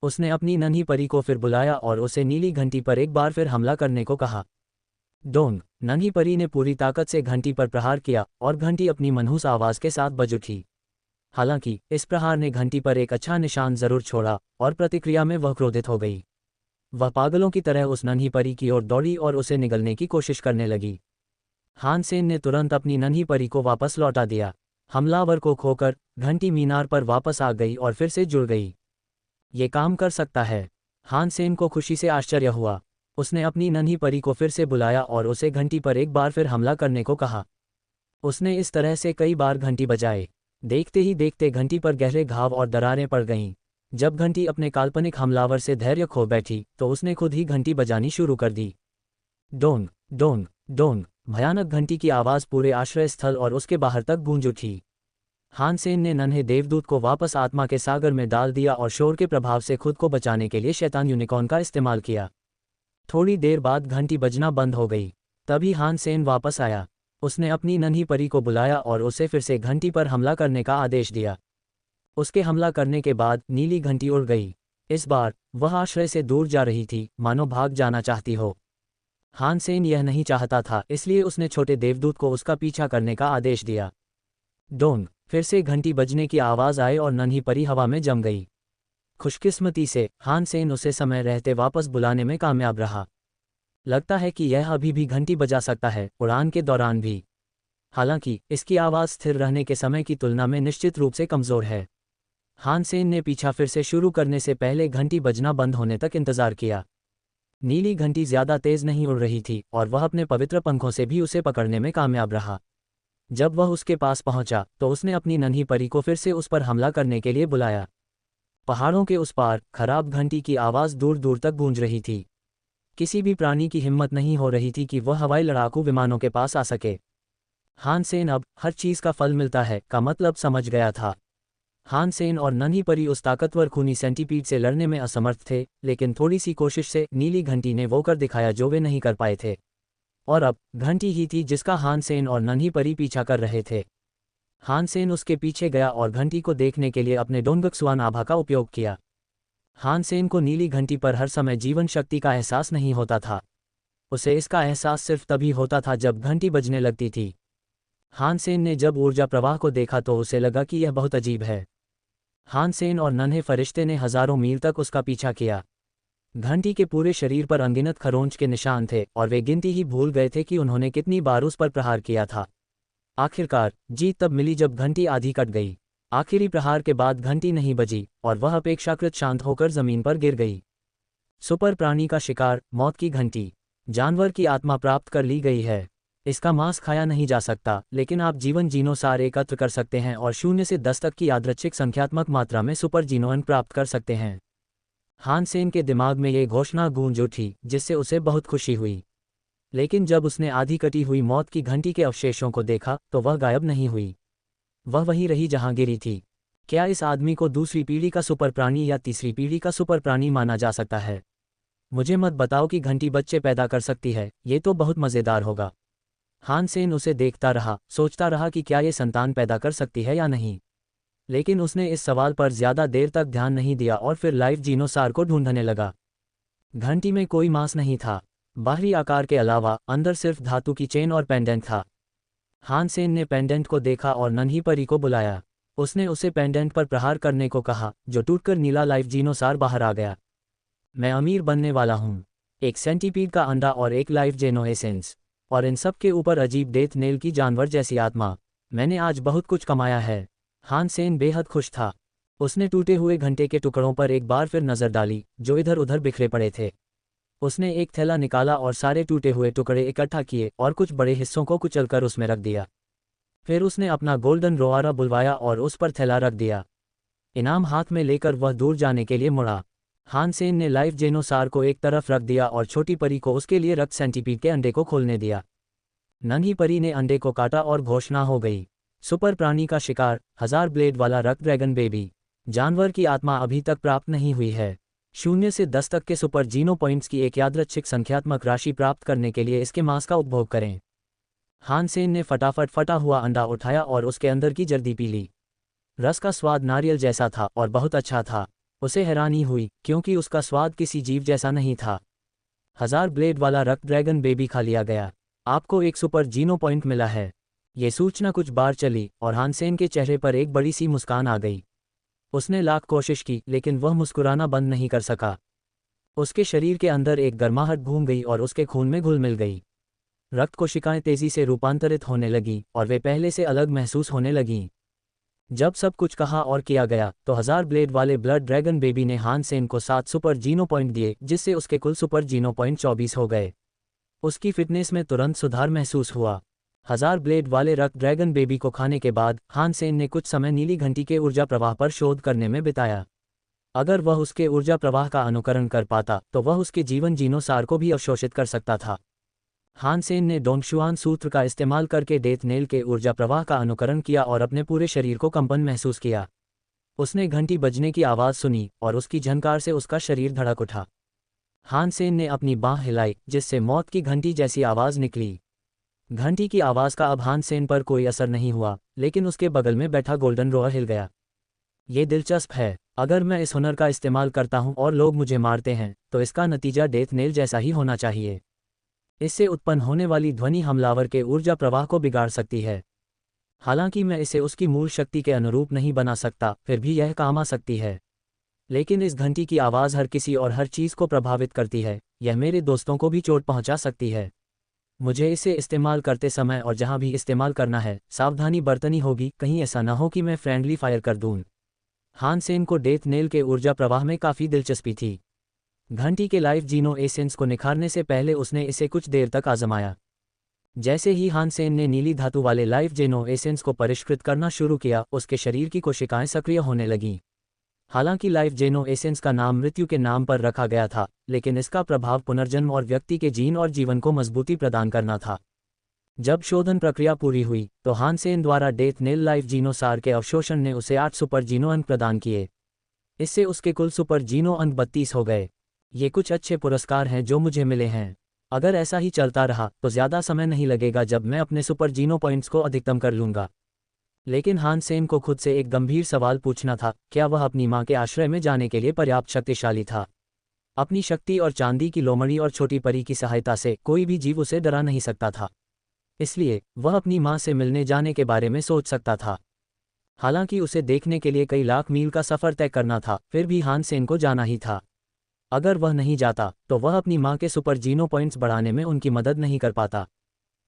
उसने अपनी नन्ही परी को फिर बुलाया और उसे नीली घंटी पर एक बार फिर हमला करने को कहा। डोंग! नन्ही परी ने पूरी ताकत से घंटी पर प्रहार किया और घंटी अपनी मनहूस आवाज़ के साथ बज उठी। हालांकि इस प्रहार ने घंटी पर एक अच्छा निशान जरूर छोड़ा और प्रतिक्रिया में वह क्रोधित हो गई। वह पागलों की तरह उस नन्ही परी की ओर दौड़ी और उसे निगलने की कोशिश करने लगी। हान सेन ने तुरंत अपनी नन्ही परी को वापस लौटा दिया। हमलावर को खोकर घंटी मीनार पर वापस आ गई और फिर से जुड़ गई। ये काम कर सकता है। हान सेन को खुशी से आश्चर्य हुआ। उसने अपनी नन्ही परी को फिर से बुलाया और उसे घंटी पर एक बार फिर हमला करने को कहा। उसने इस तरह से कई बार घंटी बजाए। देखते ही देखते घंटी पर गहरे घाव और दरारें पड़ गईं। जब घंटी अपने काल्पनिक हमलावर से धैर्य खो बैठी तो उसने खुद ही घंटी बजानी शुरू कर दी। Dong Dong Dong! भयानक घंटी की आवाज़ पूरे आश्रय स्थल और उसके बाहर तक गूंज उठी। हान सेन ने नन्हे देवदूत को वापस आत्मा के सागर में डाल दिया और शोर के प्रभाव से खुद को बचाने के लिए शैतान यूनिकॉर्न का इस्तेमाल किया। थोड़ी देर बाद घंटी बजना बंद हो गई। तभी हान सेन वापस आया। उसने अपनी नन्ही परी को बुलाया और उसे फिर से घंटी पर हमला करने का आदेश दिया। उसके हमला करने के बाद नीली घंटी उड़ गई। इस बार वह आश्रय से दूर जा रही थी, मानो भाग जाना चाहती हो। हान सेन यह नहीं चाहता था, इसलिए उसने छोटे देवदूत को उसका पीछा करने का आदेश दिया। डोंग, फिर से घंटी बजने की आवाज़ आई और नन्ही परी हवा में जम गई। खुशकिस्मती से हान सेन उसे समय रहते वापस बुलाने में कामयाब रहा। लगता है कि यह अभी भी घंटी बजा सकता है, उड़ान के दौरान भी। हालांकि इसकी आवाज़ स्थिर रहने के समय की तुलना में निश्चित रूप से कमज़ोर है। हान सेन ने पीछा फिर से शुरू करने से पहले घंटी बजना बंद होने तक इंतजार किया। नीली घंटी ज्यादा तेज नहीं उड़ रही थी और वह अपने पवित्र पंखों से भी उसे पकड़ने में कामयाब रहा। जब वह उसके पास पहुंचा तो उसने अपनी नन्ही परी को फिर से उस पर हमला करने के लिए बुलाया। पहाड़ों के उस पार खराब घंटी की आवाज़ दूर दूर तक गूंज रही थी। किसी भी प्राणी की हिम्मत नहीं हो रही थी कि वह हवाई लड़ाकू विमानों के पास आ सके। हान सेन अब हर चीज़ का फल मिलता है का मतलब समझ गया था। हान सेन और नन्ही परी उस ताकतवर खूनी सेंटीपीड से लड़ने में असमर्थ थे, लेकिन थोड़ी सी कोशिश से नीली घंटी ने वो कर दिखाया जो वे नहीं कर पाए थे। और अब घंटी ही थी जिसका हान सेन और नन्ही परी पीछा कर रहे थे। हान सेन उसके पीछे गया और घंटी को देखने के लिए अपने डोंगक्सुआन आभा का उपयोग किया। हान सेन को नीली घंटी पर हर समय जीवन शक्ति का एहसास नहीं होता था। उसे इसका एहसास सिर्फ तभी होता था जब घंटी बजने लगती थी। हान सेन ने जब ऊर्जा प्रवाह को देखा तो उसे लगा कि यह बहुत अजीब है। हान सेन और नन्हे फरिश्ते ने हजारों मील तक उसका पीछा किया। घंटी के पूरे शरीर पर अनगिनत खरोंच के निशान थे और वे गिनती ही भूल गए थे कि उन्होंने कितनी बार उस पर प्रहार किया था। आखिरकार जीत तब मिली जब घंटी आधी कट गई। आखिरी प्रहार के बाद घंटी नहीं बजी और वह अपेक्षाकृत शांत होकर जमीन पर गिर गई। सुपर प्राणी का शिकार, मौत की घंटी। जानवर की आत्मा प्राप्त कर ली गई है। इसका मांस खाया नहीं जा सकता, लेकिन आप जीवन जीनोसार एकत्र कर सकते हैं और 0 से 10 तक की यादृच्छिक संख्यात्मक मात्रा में सुपर जीनोअन प्राप्त कर सकते हैं। हान सेन के दिमाग में ये घोषणा गूंज उठी, जिससे उसे बहुत खुशी हुई। लेकिन जब उसने आधी कटी हुई मौत की घंटी के अवशेषों को देखा तो वह गायब नहीं हुई। वह वहीं रही जहां गिरी थी। क्या इस आदमी को दूसरी पीढ़ी का सुपर प्राणी या तीसरी पीढ़ी का सुपर प्राणी माना जा सकता है? मुझे मत बताओ कि घंटी बच्चे पैदा कर सकती है, ये तो बहुत मज़ेदार होगा। हान सेन उसे देखता रहा, सोचता रहा कि क्या ये संतान पैदा कर सकती है या नहीं। लेकिन उसने इस सवाल पर ज्यादा देर तक ध्यान नहीं दिया और फिर लाइव जीनोसार को ढूंढने लगा। घंटी में कोई मांस नहीं था। बाहरी आकार के अलावा अंदर सिर्फ धातु की चेन और पेंडेंट था। हान सेन ने पेंडेंट को देखा और नन्ही परी को बुलाया। उसने उसे पेंडेंट पर प्रहार करने को कहा, जो टूटकर नीला लाइव जीनोसार बाहर आ गया। मैं अमीर बनने वाला हूँ। एक सेंटीपीड का अंडा और एक लाइव जेनो एसेंस, और इन सब के ऊपर अजीब डेथ नेल की जानवर जैसी आत्मा। मैंने आज बहुत कुछ कमाया है। हान सेन बेहद खुश था। उसने टूटे हुए घंटे के टुकड़ों पर एक बार फिर नज़र डाली, जो इधर उधर बिखरे पड़े थे। उसने एक थैला निकाला और सारे टूटे हुए टुकड़े इकट्ठा किए और कुछ बड़े हिस्सों को कुचलकर उसमें रख दिया। फिर उसने अपना गोल्डन रोआरा बुलवाया और उस पर थैला रख दिया। इनाम हाथ में लेकर वह दूर जाने के लिए मुड़ा। हान सेन ने लाइव जेनोसार को एक तरफ रख दिया और छोटी परी को उसके लिए रक्त सेंटीपीड के अंडे को खोलने दिया। नन्ही परी ने अंडे को काटा और घोषणा हो गई, सुपर प्राणी का शिकार, 1000 ब्लेड वाला रक्त ड्रैगन बेबी। जानवर की आत्मा अभी तक प्राप्त नहीं हुई है। 0 से 10 तक के सुपर जीनो पॉइंट्स की एक यादृच्छिक संख्यात्मक राशि प्राप्त करने के लिए इसके मांस का उपभोग करें। हान सेन ने फटाफट फटा हुआ अंडा उठाया और उसके अंदर की जर्दी पी ली। रस का स्वाद नारियल जैसा था और बहुत अच्छा था। उसे हैरानी हुई क्योंकि उसका स्वाद किसी जीव जैसा नहीं था। 1000 ब्लेड वाला रक्त ड्रैगन बेबी खा लिया गया। आपको एक सुपर जीनो पॉइंट मिला है। ये सूचना कुछ बार चली और हान सेन के चेहरे पर एक बड़ी सी मुस्कान आ गई। उसने लाख कोशिश की लेकिन वह मुस्कुराना बंद नहीं कर सका। उसके शरीर के अंदर एक गर्माहट घूम गई और उसके खून में घुल मिल गई। रक्त कोशिकाएं तेजी से रूपांतरित होने लगीं और वे पहले से अलग महसूस होने लगीं। जब सब कुछ कहा और किया गया तो 1000 ब्लेड वाले ब्लड ड्रैगन बेबी ने हान सेन को 7 सुपर जीनो पॉइंट दिए, जिससे उसके कुल सुपर जीनो पॉइंट 24 हो गए। उसकी फिटनेस में तुरंत सुधार महसूस हुआ। 1000 ब्लेड वाले रक्त ड्रैगन बेबी को खाने के बाद हान सेन ने कुछ समय नीली घंटी के ऊर्जा प्रवाह पर शोध करने में बिताया। अगर वह उसके ऊर्जा प्रवाह का अनुकरण कर पाता तो वह उसके जीवन जीनोसार को भी अवशोषित कर सकता था। हान सेन ने डोंगशुआन सूत्र का इस्तेमाल करके डेथ नेल के ऊर्जा प्रवाह का अनुकरण किया और अपने पूरे शरीर को कंपन महसूस किया। उसने घंटी बजने की आवाज़ सुनी और उसकी झनकार से उसका शरीर धड़क उठा। हान सेन ने अपनी बाँह हिलाई, जिससे मौत की घंटी जैसी आवाज़ निकली। घंटी की आवाज़ का अब हान सेन पर कोई असर नहीं हुआ, लेकिन उसके बगल में बैठा गोल्डन रोअर हिल गया। ये दिलचस्प है। अगर मैं इस हुनर का इस्तेमाल करता हूँ और लोग मुझे मारते हैं तो इसका नतीजा डेथ नेल जैसा ही होना चाहिए। इससे उत्पन्न होने वाली ध्वनि हमलावर के ऊर्जा प्रवाह को बिगाड़ सकती है। हालांकि मैं इसे उसकी मूल शक्ति के अनुरूप नहीं बना सकता, फिर भी यह काम आ सकती है। लेकिन इस घंटी की आवाज़ हर किसी और हर चीज़ को प्रभावित करती है। यह मेरे दोस्तों को भी चोट पहुंचा सकती है। मुझे इसे इस्तेमाल करते समय और जहां भी इस्तेमाल करना है सावधानी बरतनी होगी, कहीं ऐसा ना हो कि मैं फ्रेंडली फायर कर दूं। हान सेन को डेथ नेल के ऊर्जा प्रवाह में काफ़ी दिलचस्पी थी। घंटी के लाइफ जीनो एसेंस को निखारने से पहले उसने इसे कुछ देर तक आजमाया। जैसे ही हान सेन ने नीली धातु वाले लाइफ जेनो एसेंस को परिष्कृत करना शुरू किया, उसके शरीर की कोशिकाएं सक्रिय होने लगीं। हालांकि लाइफ जेनो एसेंस का नाम मृत्यु के नाम पर रखा गया था, लेकिन इसका प्रभाव पुनर्जन्म और व्यक्ति के जीन और जीवन को मजबूती प्रदान करना था। जब शोधन प्रक्रिया पूरी हुई तो हान सेन द्वारा डेथ नेल लाइफ जीनोसार के अवशोषण ने उसे 8 सुपर जीनो अंक प्रदान किए। इससे उसके कुल सुपर जीनो अंक 32 हो गए। ये कुछ अच्छे पुरस्कार हैं जो मुझे मिले हैं। अगर ऐसा ही चलता रहा तो ज़्यादा समय नहीं लगेगा जब मैं अपने सुपर जीनो पॉइंट्स को अधिकतम कर लूँगा। लेकिन हान सेन को खुद से एक गंभीर सवाल पूछना था, क्या वह अपनी मां के आश्रय में जाने के लिए पर्याप्त शक्तिशाली था? अपनी शक्ति और चांदी की लोमड़ी और छोटी परी की सहायता से कोई भी जीव उसे डरा नहीं सकता था। इसलिए वह अपनी मां से मिलने जाने के बारे में सोच सकता था। हालांकि उसे देखने के लिए कई लाख मील का सफ़र तय करना था, फिर भी हान सेन को जाना ही था। अगर वह नहीं जाता तो वह अपनी मां के सुपर जीनो पॉइंट्स बढ़ाने में उनकी मदद नहीं कर पाता।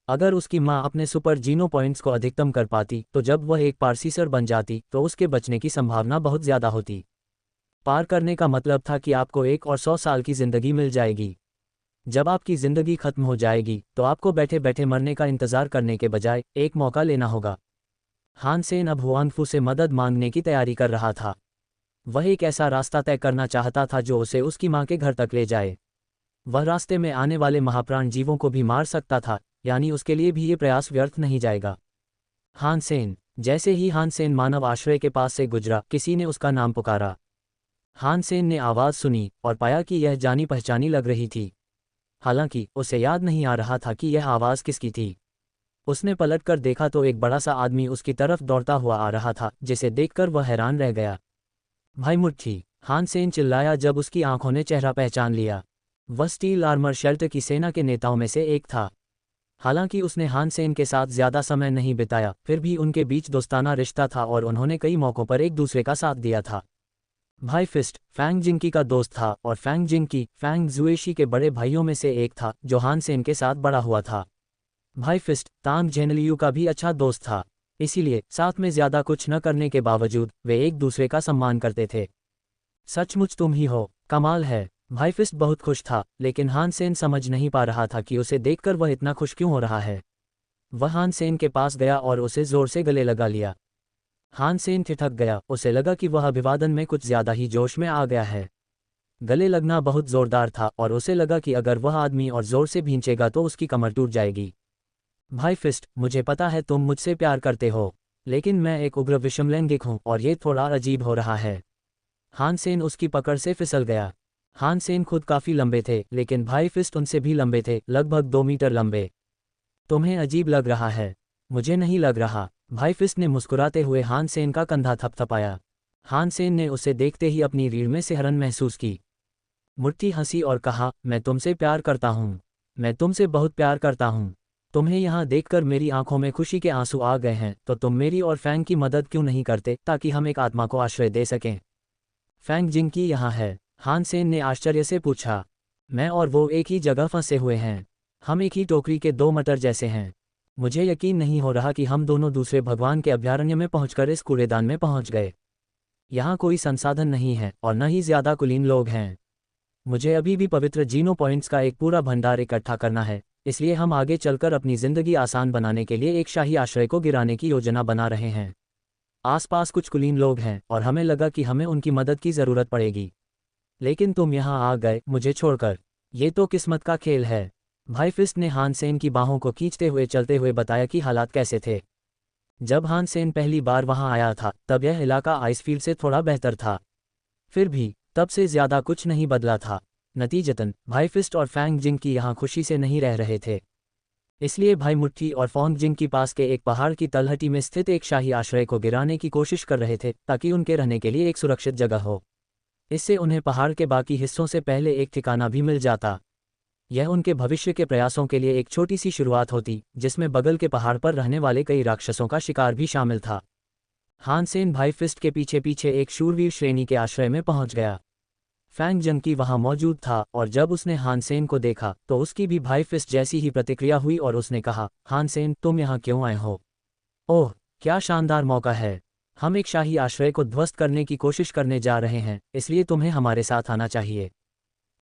अगर उसकी मां अपने सुपर जीनो पॉइंट्स को अधिकतम कर पाती तो जब वह एक पारसीसर बन जाती तो उसके बचने की संभावना बहुत ज़्यादा होती। पार करने का मतलब था कि आपको 1 और 100 साल की ज़िंदगी मिल जाएगी। जब आपकी ज़िंदगी खत्म हो जाएगी तो आपको बैठे बैठे मरने का इंतज़ार करने के बजाय एक मौका लेना होगा। हान सेन अब हुआंगफू से मदद मांगने की तैयारी कर रहा था। वह एक ऐसा रास्ता तय करना चाहता था जो उसे उसकी मां के घर तक ले जाए। वह रास्ते में आने वाले महाप्राण जीवों को भी मार सकता था, यानी उसके लिए भी ये प्रयास व्यर्थ नहीं जाएगा। हान सेन। जैसे ही हान सेन मानव आश्रय के पास से गुजरा, किसी ने उसका नाम पुकारा। हान सेन ने आवाज़ सुनी और पाया कि यह जानी पहचानी लग रही थी। हालांकि उसे याद नहीं आ रहा था कि यह आवाज़ किसकी थी। उसने पलटकर देखा तो एक बड़ा सा आदमी उसकी तरफ दौड़ता हुआ आ रहा था, जिसे देखकर वह हैरान रह गया। भाई मुट्ठी, हान सेन चिल्लाया जब उसकी आंखों ने चेहरा पहचान लिया। वह स्टील आर्मर शेल्टर की सेना के नेताओं में से एक था। हालांकि उसने हान सेन के साथ ज़्यादा समय नहीं बिताया, फिर भी उनके बीच दोस्ताना रिश्ता था और उन्होंने कई मौक़ों पर एक दूसरे का साथ दिया था। भाई फिस्ट फैंग जिंकी का दोस्त था और फैंग जिंकी फैंग जुएशी के बड़े भाइयों में से एक था जो हान सेन के साथ बड़ा हुआ था। भाई फिस्ट तांग जेनलियू का भी अच्छा दोस्त था, इसीलिए साथ में ज़्यादा कुछ न करने के बावजूद वे एक दूसरे का सम्मान करते थे। सचमुच तुम ही हो, कमाल है। भाई फिस्ट बहुत खुश था, लेकिन हान सेन समझ नहीं पा रहा था कि उसे देखकर वह इतना खुश क्यों हो रहा है। वह हान सेन के पास गया और उसे जोर से गले लगा लिया। हान सेन ठिठक गया, उसे लगा कि वह अभिवादन में कुछ ज़्यादा ही जोश में आ गया है। गले लगना बहुत ज़ोरदार था और उसे लगा कि अगर वह आदमी और ज़ोर से भींचेगा तो उसकी कमर टूट जाएगी। भाई फिस्ट, मुझे पता है तुम मुझसे प्यार करते हो, लेकिन मैं एक उग्र विषमलैंगिक हूँ और ये थोड़ा अजीब हो रहा है। हान सेन उसकी पकड़ से फिसल गया। हान सेन खुद काफ़ी लंबे थे, लेकिन भाई फिस्ट उनसे भी लंबे थे, लगभग 2 मीटर लंबे। तुम्हें अजीब लग रहा है? मुझे नहीं लग रहा। भाई फिस्ट ने मुस्कुराते हुए हान सेन का कंधा थपथपाया। हान सेन ने उसे देखते ही अपनी रीढ़ में सिहरन महसूस की। मुट्ठी हंसी और कहा, मैं तुमसे प्यार करता हूँ। मैं तुमसे बहुत प्यार करता हूँ। तुम्हें यहाँ देखकर मेरी आंखों में खुशी के आंसू आ गए हैं, तो तुम मेरी और फैंग की मदद क्यों नहीं करते ताकि हम एक आत्मा को आश्रय दे सकें? फैंग जिंकी यहाँ है? हान सेन ने आश्चर्य से पूछा। मैं और वो एक ही जगह फंसे हुए हैं। हम एक ही टोकरी के 2 मटर जैसे हैं। मुझे यकीन नहीं हो रहा कि हम दोनों दूसरे भगवान के अभयारण्य में पहुंचकर इस कूड़ेदान में पहुंच गए। यहाँ कोई संसाधन नहीं है और न ही ज़्यादा कुलीन लोग हैं। मुझे अभी भी पवित्र जीनो पॉइंट्स का एक पूरा भंडार इकट्ठा करना है, इसलिए हम आगे चलकर अपनी ज़िंदगी आसान बनाने के लिए एक शाही आश्रय को गिराने की योजना बना रहे हैं। आसपास कुछ कुलीन लोग हैं और हमें लगा कि हमें उनकी मदद की ज़रूरत पड़ेगी। लेकिन तुम यहाँ आ गए मुझे छोड़कर। ये तो किस्मत का खेल है। भाई फिस्ट ने हान सेन की बाहों को खींचते हुए चलते हुए बताया कि हालात कैसे थे। जब हान सेन पहली बार वहाँ आया था तब यह इलाका आइसफील्ड से थोड़ा बेहतर था। फिर भी तब से ज़्यादा कुछ नहीं बदला था। नतीजतन भाई फिस्ट और फैंग जिंग की यहाँ खुशी से नहीं रह रहे थे। इसलिए भाई मुट्ठी और फोंग जिंग की पास के एक पहाड़ की तलहटी में स्थित एक शाही आश्रय को गिराने की कोशिश कर रहे थे ताकि उनके रहने के लिए एक सुरक्षित जगह हो। इससे उन्हें पहाड़ के बाकी हिस्सों से पहले एक ठिकाना भी मिल जाता। यह उनके भविष्य के प्रयासों के लिए एक छोटी सी शुरुआत होती जिसमें बगल के पहाड़ पर रहने वाले कई राक्षसों का शिकार भी शामिल था। हान सेन भाई फिस्ट के पीछे पीछे एक शूरवीर श्रेणी के आश्रय में पहुंच गया। फैंग जंकी वहां मौजूद था और जब उसने हान सेन को देखा तो उसकी भी भाई फिस्ट जैसी ही प्रतिक्रिया हुई और उसने कहा, हान सेन तुम यहाँ क्यों आए हो? ओह, क्या शानदार मौका है। हम एक शाही आश्रय को ध्वस्त करने की कोशिश करने जा रहे हैं, इसलिए तुम्हें हमारे साथ आना चाहिए।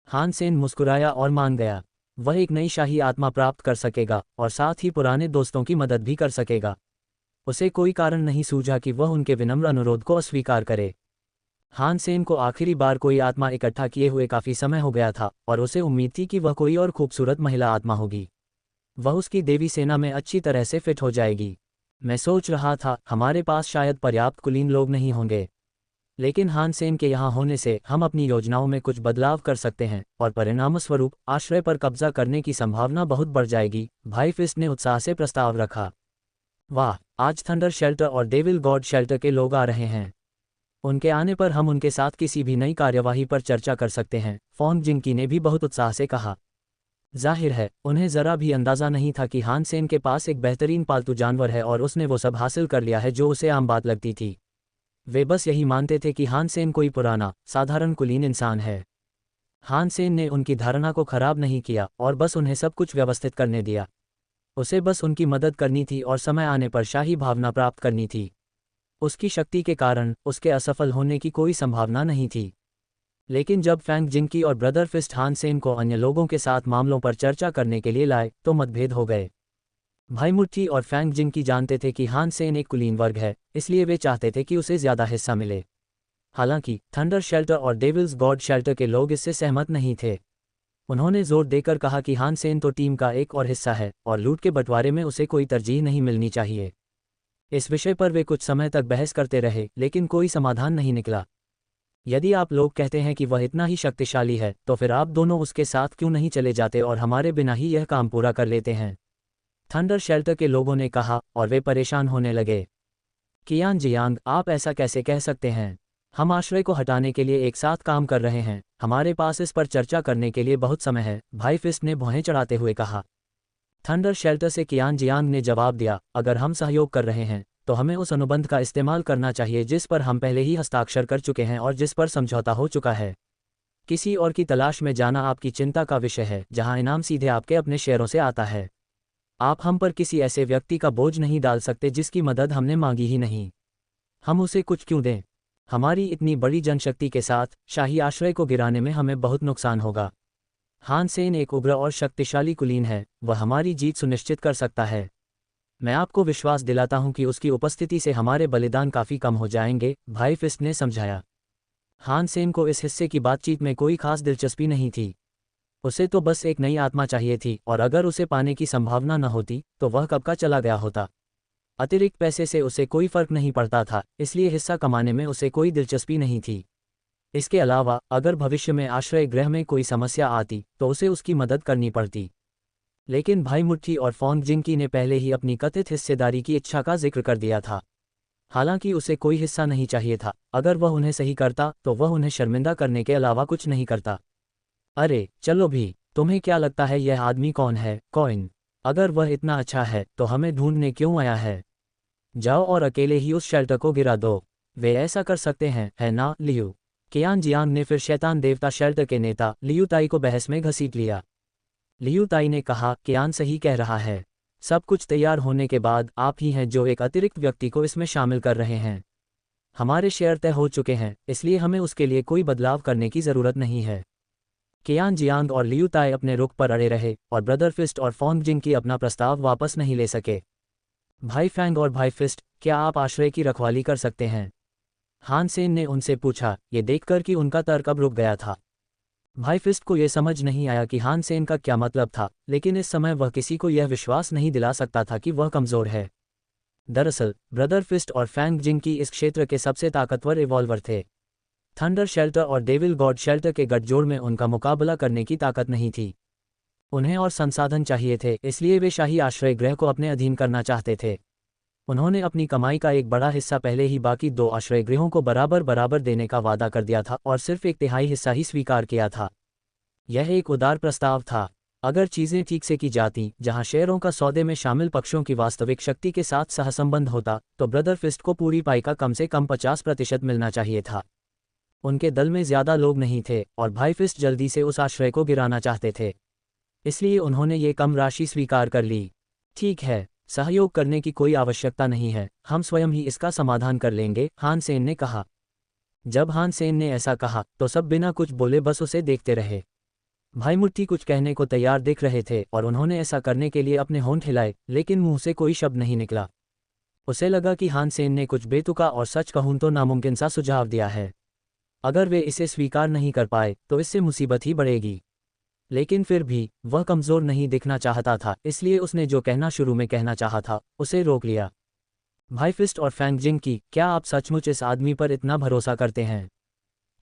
हान सेन मुस्कुराया और मान गया। वह एक नई शाही आत्मा प्राप्त कर सकेगा और साथ ही पुराने दोस्तों की मदद भी कर सकेगा। उसे कोई कारण नहीं सूझा कि वह उनके विनम्र अनुरोध को अस्वीकार करे। हान सेन को आखिरी बार कोई आत्मा इकट्ठा किए हुए काफी समय हो गया था और उसे उम्मीद थी कि वह कोई और खूबसूरत महिला आत्मा होगी। वह उसकी देवी सेना में अच्छी तरह से फिट हो जाएगी। मैं सोच रहा था हमारे पास शायद पर्याप्त कुलीन लोग नहीं होंगे, लेकिन हान सेन के यहाँ होने से हम अपनी योजनाओं में कुछ बदलाव कर सकते हैं और परिणामस्वरूप आश्रय पर कब्जा करने की संभावना बहुत बढ़ जाएगी। भाई फिस्ट ने उत्साह से प्रस्ताव रखा। वाह, आज थंडर शेल्टर और डेविल गॉड शेल्टर के लोग आ रहे हैं। उनके आने पर हम उनके साथ किसी भी नई कार्यवाही पर चर्चा कर सकते हैं, फोंग जिंकी ने भी बहुत उत्साह से कहा। जाहिर है उन्हें जरा भी अंदाजा नहीं था कि हान सेन के पास एक बेहतरीन पालतू जानवर है और उसने वो सब हासिल कर लिया है जो उसे आम बात लगती थी। वे बस यही मानते थे कि हान सेन कोई पुराना साधारण कुलीन इंसान है। हान सेन ने उनकी धारणा को खराब नहीं किया और बस उन्हें सब कुछ व्यवस्थित करने दिया। उसे बस उनकी मदद करनी थी और समय आने पर शाही भावना प्राप्त करनी थी। उसकी शक्ति के कारण उसके असफल होने की कोई संभावना नहीं थी। लेकिन जब फैंग जिंकी और ब्रदर फिस्ट हान सेन को अन्य लोगों के साथ मामलों पर चर्चा करने के लिए लाए तो मतभेद हो गए। भाई मुट्ठी और फैंग जिंकी जानते थे कि हान सेन एक कुलीन वर्ग है, इसलिए वे चाहते थे कि उसे ज्यादा हिस्सा मिले। हालांकि थंडर शेल्टर और डेविल्स गॉड शेल्टर के लोग इससे सहमत नहीं थे। उन्होंने जोर देकर कहा कि हान सेन तो टीम का एक और हिस्सा है और लूट के बंटवारे में उसे कोई तरजीह नहीं मिलनी चाहिए। इस विषय पर वे कुछ समय तक बहस करते रहे लेकिन कोई समाधान नहीं निकला। यदि आप लोग कहते हैं कि वह इतना ही शक्तिशाली है तो फिर आप दोनों उसके साथ क्यों नहीं चले जाते और हमारे बिना ही यह काम पूरा कर लेते हैं? थंडर शेल्टर के लोगों ने कहा और वे परेशान होने लगे। कियान जियांग, आप ऐसा कैसे कह सकते हैं? हम आश्रय को हटाने के लिए एक साथ काम कर रहे हैं, हमारे पास इस पर चर्चा करने के लिए बहुत समय है, भाई फिस्ट ने भौहें चढ़ाते हुए कहा। थंडर शेल्टर से कियान जियांग ने जवाब दिया, अगर हम सहयोग कर रहे हैं तो हमें उस अनुबंध का इस्तेमाल करना चाहिए जिस पर हम पहले ही हस्ताक्षर कर चुके हैं और जिस पर समझौता हो चुका है। किसी और की तलाश में जाना आपकी चिंता का विषय है जहां इनाम सीधे आपके अपने शेयरों से आता है। आप हम पर किसी ऐसे व्यक्ति का बोझ नहीं डाल सकते जिसकी मदद हमने मांगी ही नहीं। हम उसे कुछ क्यों दें? हमारी इतनी बड़ी जनशक्ति के साथ शाही आश्रय को गिराने में हमें बहुत नुकसान होगा। हान सेन एक उग्र और शक्तिशाली कुलीन है, वह हमारी जीत सुनिश्चित कर सकता है। मैं आपको विश्वास दिलाता हूं कि उसकी उपस्थिति से हमारे बलिदान काफी कम हो जाएंगे, भाई फिस्ट ने समझाया। हान सेन को इस हिस्से की बातचीत में कोई खास दिलचस्पी नहीं थी। उसे तो बस एक नई आत्मा चाहिए थी और अगर उसे पाने की संभावना न होती तो वह कब का चला गया होता। अतिरिक्त पैसे से उसे कोई फर्क नहीं पड़ता था, इसलिए हिस्सा कमाने में उसे कोई दिलचस्पी नहीं थी। इसके अलावा अगर भविष्य में आश्रय गृह में कोई समस्या आती तो उसे उसकी मदद करनी पड़ती। लेकिन भाई मुट्ठी और फोंग जिंकी ने पहले ही अपनी कथित हिस्सेदारी की इच्छा का जिक्र कर दिया था। हालांकि उसे कोई हिस्सा नहीं चाहिए था, अगर वह उन्हें सही करता तो वह उन्हें शर्मिंदा करने के अलावा कुछ नहीं करता। अरे चलो भी, तुम्हें क्या लगता है यह आदमी कौन है, कॉइन? अगर वह इतना अच्छा है तो हमें ढूंढने क्यों आया है? जाओ और अकेले ही उस शेल्टर को गिरा दो। वे ऐसा कर सकते हैं, है ना लियू? कियान जियांग ने फिर शैतान देवता शेल्टर के नेता लियू ताई को बहस में घसीट लिया। लियू ताई ने कहा, कियान सही कह रहा है। सब कुछ तैयार होने के बाद आप ही हैं जो एक अतिरिक्त व्यक्ति को इसमें शामिल कर रहे हैं। हमारे शेयर तय हो चुके हैं, इसलिए हमें उसके लिए कोई बदलाव करने की जरूरत नहीं है। कियान जियांग और लियू ताई अपने रुख पर अड़े रहे और ब्रदर फिस्ट और फोंग जिंकी अपना प्रस्ताव वापस नहीं ले सके। भाई फैंग और भाई फिस्ट, क्या आप आश्रय की रखवाली कर सकते हैं? हान सेन ने उनसे पूछा, ये देखकर कि उनका तर्क अब रुक गया था। भाई फिस्ट को यह समझ नहीं आया कि हान सेन का क्या मतलब था, लेकिन इस समय वह किसी को यह विश्वास नहीं दिला सकता था कि वह कमजोर है। दरअसल ब्रदर फिस्ट और फैंग जिंकी इस क्षेत्र के सबसे ताकतवर रिवॉल्वर थे। थंडर शेल्टर और डेविल गॉड शेल्टर के गठजोड़ में उनका मुकाबला करने की ताकत नहीं थी। उन्हें और संसाधन चाहिए थे, इसलिए वे शाही आश्रय गृह को अपने अधीन करना चाहते थे। उन्होंने अपनी कमाई का एक बड़ा हिस्सा पहले ही बाकी 2 आश्रय गृहों को बराबर बराबर देने का वादा कर दिया था और सिर्फ 1/3 हिस्सा ही स्वीकार किया था। यह एक उदार प्रस्ताव था। अगर चीज़ें ठीक से की जाती, जहां शेयरों का सौदे में शामिल पक्षों की वास्तविक शक्ति के साथ सहसंबंध होता, तो ब्रदर फिस्ट को पूरी पाई का कम से कम 50% मिलना चाहिए था। उनके दल में ज़्यादा लोग नहीं थे और भाई फिस्ट जल्दी से उस आश्रय को गिराना चाहते थे, इसलिए उन्होंने ये कम राशि स्वीकार कर ली। ठीक है, सहयोग करने की कोई आवश्यकता नहीं है, हम स्वयं ही इसका समाधान कर लेंगे, हान सेन ने कहा। जब हान सेन ने ऐसा कहा तो सब बिना कुछ बोले बस उसे देखते रहे। भाई मुट्ठी कुछ कहने को तैयार दिख रहे थे और उन्होंने ऐसा करने के लिए अपने होंठ हिलाए, लेकिन मुंह से कोई शब्द नहीं निकला। उसे लगा कि हान सेन ने कुछ बेतुका और सच कहूं तो नामुमकिन सा सुझाव दिया है। अगर वे इसे स्वीकार नहीं कर पाए तो इससे मुसीबत ही बढ़ेगी। लेकिन फिर भी वह कमज़ोर नहीं दिखना चाहता था, इसलिए उसने जो कहना शुरू में कहना चाहा था उसे रोक लिया। भाई फिस्ट और फैंग जिंग की, क्या आप सचमुच इस आदमी पर इतना भरोसा करते हैं?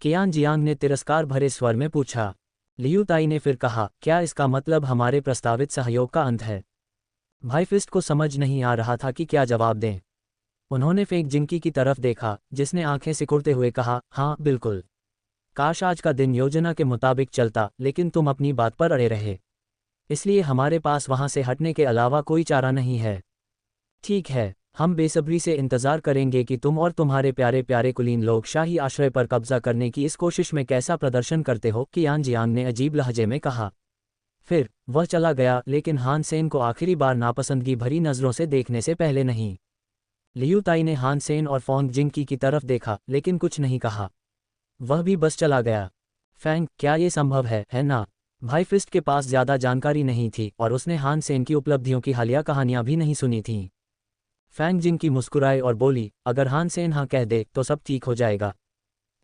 कियान जियांग ने तिरस्कार भरे स्वर में पूछा। लियू ताई ने फिर कहा, क्या इसका मतलब हमारे प्रस्तावित सहयोग का अंत है? भाई फिस्ट को समझ नहीं आ रहा था कि क्या जवाब दें। उन्होंने फेंग जिंकी की तरफ देखा, जिसने आंखें सिकुड़ते हुए कहा, हाँ बिल्कुल। काश आज का दिन योजना के मुताबिक चलता, लेकिन तुम अपनी बात पर अड़े रहे, इसलिए हमारे पास वहां से हटने के अलावा कोई चारा नहीं है। ठीक है, हम बेसब्री से इंतजार करेंगे कि तुम और तुम्हारे प्यारे प्यारे कुलीन लोग शाही आश्रय पर कब्जा करने की इस कोशिश में कैसा प्रदर्शन करते हो, कियान जियांग ने अजीब लहजे में कहा। फिर वह चला गया, लेकिन हान सेन को आखिरी बार नापसंदगी भरी नज़रों से देखने से पहले नहीं। लियू ताई ने हान सेन और फॉन्ग जिंकी की तरफ देखा, लेकिन कुछ नहीं कहा। वह भी बस चला गया। फैंग, क्या ये संभव है ना? भाई फिस्ट के पास ज़्यादा जानकारी नहीं थी और उसने हान सेन की उपलब्धियों की हालिया कहानियां भी नहीं सुनी थीं। फैंग जिंकी मुस्कुराए और बोली, अगर हान सेन हाँ कह दे तो सब ठीक हो जाएगा।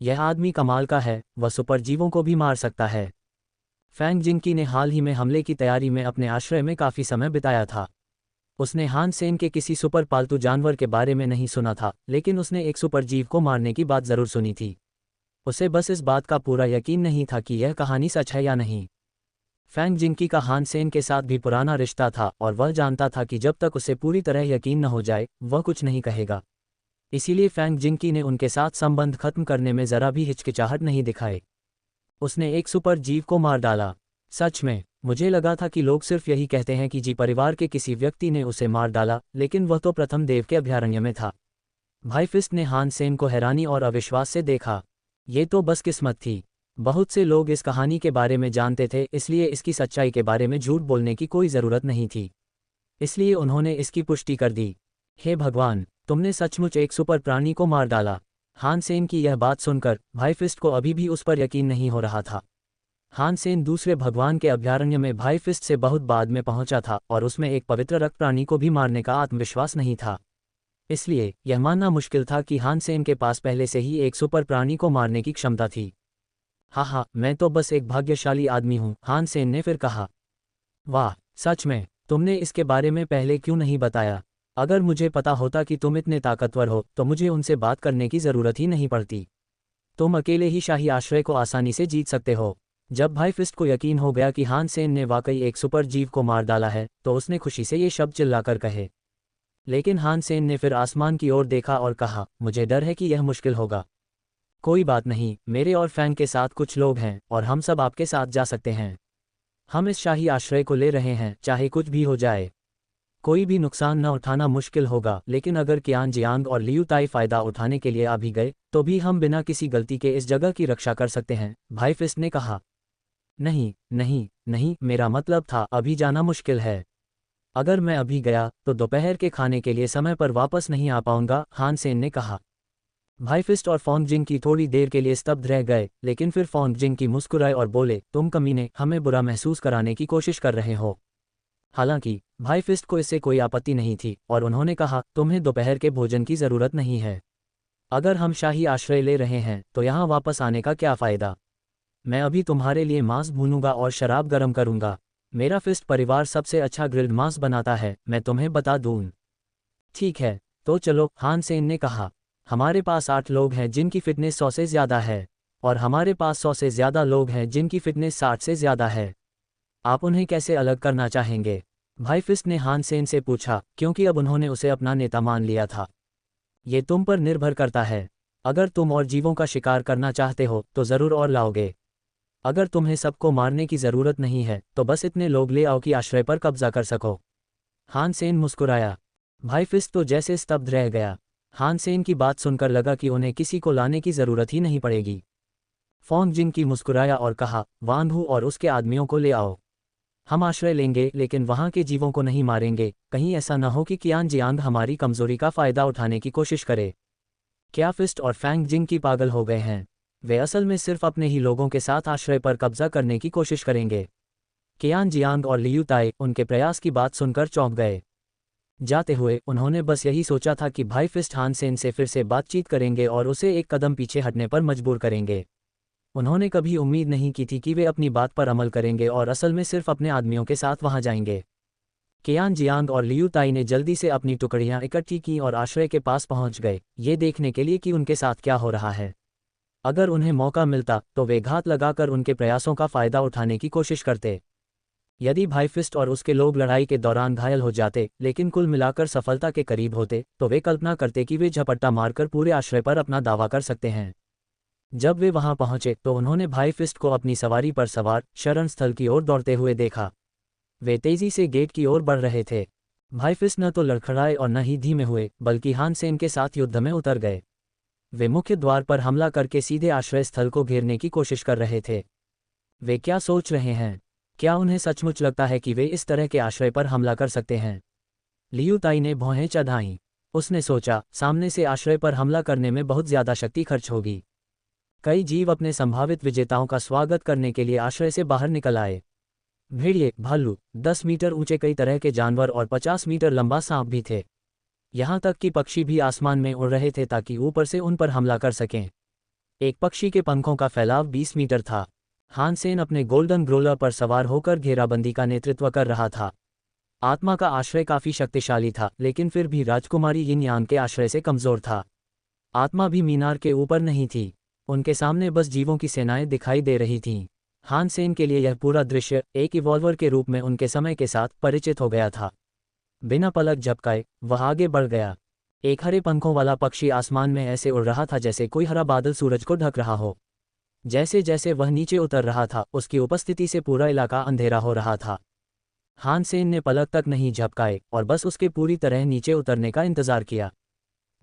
यह आदमी कमाल का है, वह सुपर जीवों को भी मार सकता है। फैंग जिंकी ने हाल ही में हमले की तैयारी में अपने आश्रय में काफ़ी समय बिताया था। उसने हान सेन के किसी सुपर पालतू जानवर के बारे में नहीं सुना था, लेकिन उसने एक सुपर जीव को मारने की बात ज़रूर सुनी थी। उसे बस इस बात का पूरा यकीन नहीं था कि यह कहानी सच है या नहीं। फैंग जिंकी का हान सेन के साथ भी पुराना रिश्ता था और वह जानता था कि जब तक उसे पूरी तरह यकीन न हो जाए वह कुछ नहीं कहेगा। इसीलिए फैंग जिंकी ने उनके साथ संबंध खत्म करने में ज़रा भी हिचकिचाहट नहीं दिखाई। उसने एक सुपर जीव को मार डाला। सच में, मुझे लगा था कि लोग सिर्फ यही कहते हैं कि जी परिवार के किसी व्यक्ति ने उसे मार डाला, लेकिन वह तो प्रथम देव के अभयारण्य में था। भाई फिस्ट ने हान सेन को हैरानी और अविश्वास से देखा। ये तो बस किस्मत थी। बहुत से लोग इस कहानी के बारे में जानते थे, इसलिए इसकी सच्चाई के बारे में झूठ बोलने की कोई ज़रूरत नहीं थी। इसलिए उन्होंने इसकी पुष्टि कर दी। हे भगवान, तुमने सचमुच एक सुपर प्राणी को मार डाला। हान सेन की यह बात सुनकर भाई फिस्ट को अभी भी उस पर यकीन नहीं हो रहा था। हान सेन दूसरे भगवान के अभयारण्य में भाई फिस्ट से बहुत बाद में पहुंचा था और उसमें एक पवित्र रक्त प्राणी को भी मारने का आत्मविश्वास नहीं था। इसलिए यह मानना मुश्किल था कि हान सेन के पास पहले से ही एक सुपर प्राणी को मारने की क्षमता थी। हाँ, मैं तो बस एक भाग्यशाली आदमी हूँ, हान सेन ने फिर कहा। वाह, सच में, तुमने इसके बारे में पहले क्यों नहीं बताया? अगर मुझे पता होता कि तुम इतने ताकतवर हो तो मुझे उनसे बात करने की ज़रूरत ही नहीं पड़ती। तुम अकेले ही शाही आश्रय को आसानी से जीत सकते हो। जब भाई फिस्ट को यकीन हो गया कि हान सेन ने वाकई एक सुपर जीव को मार डाला है तो उसने खुशी से ये शब्द चिल्लाकर कहे। लेकिन हान सेन ने फिर आसमान की ओर देखा और कहा, मुझे डर है कि यह मुश्किल होगा। कोई बात नहीं, मेरे और फैंग के साथ कुछ लोग हैं और हम सब आपके साथ जा सकते हैं। हम इस शाही आश्रय को ले रहे हैं, चाहे कुछ भी हो जाए। कोई भी नुकसान न उठाना मुश्किल होगा, लेकिन अगर कियान जियांग और लियू ताई फ़ायदा उठाने के लिए आ भी गए तो भी हम बिना किसी गलती के इस जगह की रक्षा कर सकते हैं, भाई फिस्ट ने कहा। नहीं नहीं नहीं, मेरा मतलब था अभी जाना मुश्किल है। अगर मैं अभी गया तो दोपहर के खाने के लिए समय पर वापस नहीं आ पाऊंगा, हान सेन ने कहा। भाई फिस्ट और फॉन्ग जिंग की थोड़ी देर के लिए स्तब्ध रह गए, लेकिन फिर फॉन्ग जिंग की मुस्कुराए और बोले, तुम कमीने, हमें बुरा महसूस कराने की कोशिश कर रहे हो। हालांकि भाई फिस्ट को इससे कोई आपत्ति नहीं थी और उन्होंने कहा, तुम्हें दोपहर के भोजन की ज़रूरत नहीं है। अगर हम शाही आश्रय ले रहे हैं तो यहाँ वापस आने का क्या फ़ायदा? मैं अभी तुम्हारे लिए मांस भूनूंगा और शराब गर्म करूंगा। मेरा फिस्ट परिवार सबसे अच्छा ग्रिल्ड मांस बनाता है, मैं तुम्हें बता दूं। ठीक है, तो चलो, हान सेन ने कहा। हमारे पास 8 लोग हैं जिनकी फिटनेस 100 से ज़्यादा है और हमारे पास 100 से ज़्यादा लोग हैं जिनकी फिटनेस 60 से ज़्यादा है। आप उन्हें कैसे अलग करना चाहेंगे? भाई फिस्ट ने हान सेन से पूछा, क्योंकि अब उन्होंने उसे अपना नेता मान लिया था। ये तुम पर निर्भर करता है। अगर तुम और जीवों का शिकार करना चाहते हो तो ज़रूर और लाओगे। अगर तुम्हें सबको मारने की ज़रूरत नहीं है तो बस इतने लोग ले आओ कि आश्रय पर कब्जा कर सको। हान सेन मुस्कुराया। भाई फिस्ट तो जैसे स्तब्ध रह गया। हान सेन की बात सुनकर लगा कि उन्हें किसी को लाने की ज़रूरत ही नहीं पड़ेगी। फोंग जिंग की मुस्कुराया और कहा, वान हू और उसके आदमियों को ले आओ। हम आश्रय लेंगे लेकिन वहाँ के जीवों को नहीं मारेंगे, कहीं ऐसा न हो कि कियान जियांग हमारी कमजोरी का फ़ायदा उठाने की कोशिश करे। क्या फिस्ट और फैंग जिंग की पागल हो गए हैं? वे असल में सिर्फ अपने ही लोगों के साथ आश्रय पर कब्जा करने की कोशिश करेंगे। कियान जियांग और लियू ताई उनके प्रयास की बात सुनकर चौंक गए। जाते हुए उन्होंने बस यही सोचा था कि भाई फिस्ट हान सेन से फिर से बातचीत करेंगे और उसे एक कदम पीछे हटने पर मजबूर करेंगे। उन्होंने कभी उम्मीद नहीं की थी कि वे अपनी बात पर अमल करेंगे और असल में सिर्फ अपने आदमियों के साथ वहां जाएंगे। कियान जियांग और लियू ताई ने जल्दी से अपनी टुकड़ियां इकट्ठी की और आश्रय के पास पहुंच गए, ये देखने के लिए कि उनके साथ क्या हो रहा है। अगर उन्हें मौका मिलता तो वे घात लगाकर उनके प्रयासों का फायदा उठाने की कोशिश करते। यदि भाई फिस्ट और उसके लोग लड़ाई के दौरान घायल हो जाते लेकिन कुल मिलाकर सफलता के करीब होते तो वे कल्पना करते कि वे झपट्टा मारकर पूरे आश्रय पर अपना दावा कर सकते हैं। जब वे वहां पहुंचे तो उन्होंने भाई फिस्ट को अपनी सवारी पर सवार शरण स्थल की ओर दौड़ते हुए देखा। वे तेजी से गेट की ओर बढ़ रहे थे। भाई फिस्ट न तो लड़खड़ाए और न ही धीमे हुए बल्कि हान सेन के साथ युद्ध में उतर गए। वे मुख्य द्वार पर हमला करके सीधे आश्रय स्थल को घेरने की कोशिश कर रहे थे। वे क्या सोच रहे हैं? क्या उन्हें सचमुच लगता है कि वे इस तरह के आश्रय पर हमला कर सकते हैं? लियू ताई ने भौहें चढ़ाईं। उसने सोचा, सामने से आश्रय पर हमला करने में बहुत ज्यादा शक्ति खर्च होगी। कई जीव अपने संभावित विजेताओं का स्वागत करने के लिए आश्रय से बाहर निकल आए। भेड़िए, भालू, 10 मीटर ऊंचे कई तरह के जानवर और 50 मीटर लंबा सांप भी थे। यहां तक कि पक्षी भी आसमान में उड़ रहे थे ताकि ऊपर से उन पर हमला कर सकें। एक पक्षी के पंखों का फैलाव 20 मीटर था। हान सेन अपने गोल्डन ग्रोलर पर सवार होकर घेराबंदी का नेतृत्व कर रहा था। आत्मा का आश्रय काफी शक्तिशाली था लेकिन फिर भी राजकुमारी यिन यान के आश्रय से कमजोर था। आत्मा भी मीनार के ऊपर नहीं थी। उनके सामने बस जीवों की सेनाएं दिखाई दे रही थीं। हान सेन के लिए यह पूरा दृश्य एक इवॉल्वर के रूप में उनके समय के साथ परिचित हो गया था। बिना पलक झपकाए वह आगे बढ़ गया। एक हरे पंखों वाला पक्षी आसमान में ऐसे उड़ रहा था जैसे कोई हरा बादल सूरज को ढक रहा हो। जैसे जैसे वह नीचे उतर रहा था उसकी उपस्थिति से पूरा इलाका अंधेरा हो रहा था। हान सेन ने पलक तक नहीं झपकाए और बस उसके पूरी तरह नीचे उतरने का इंतजार किया।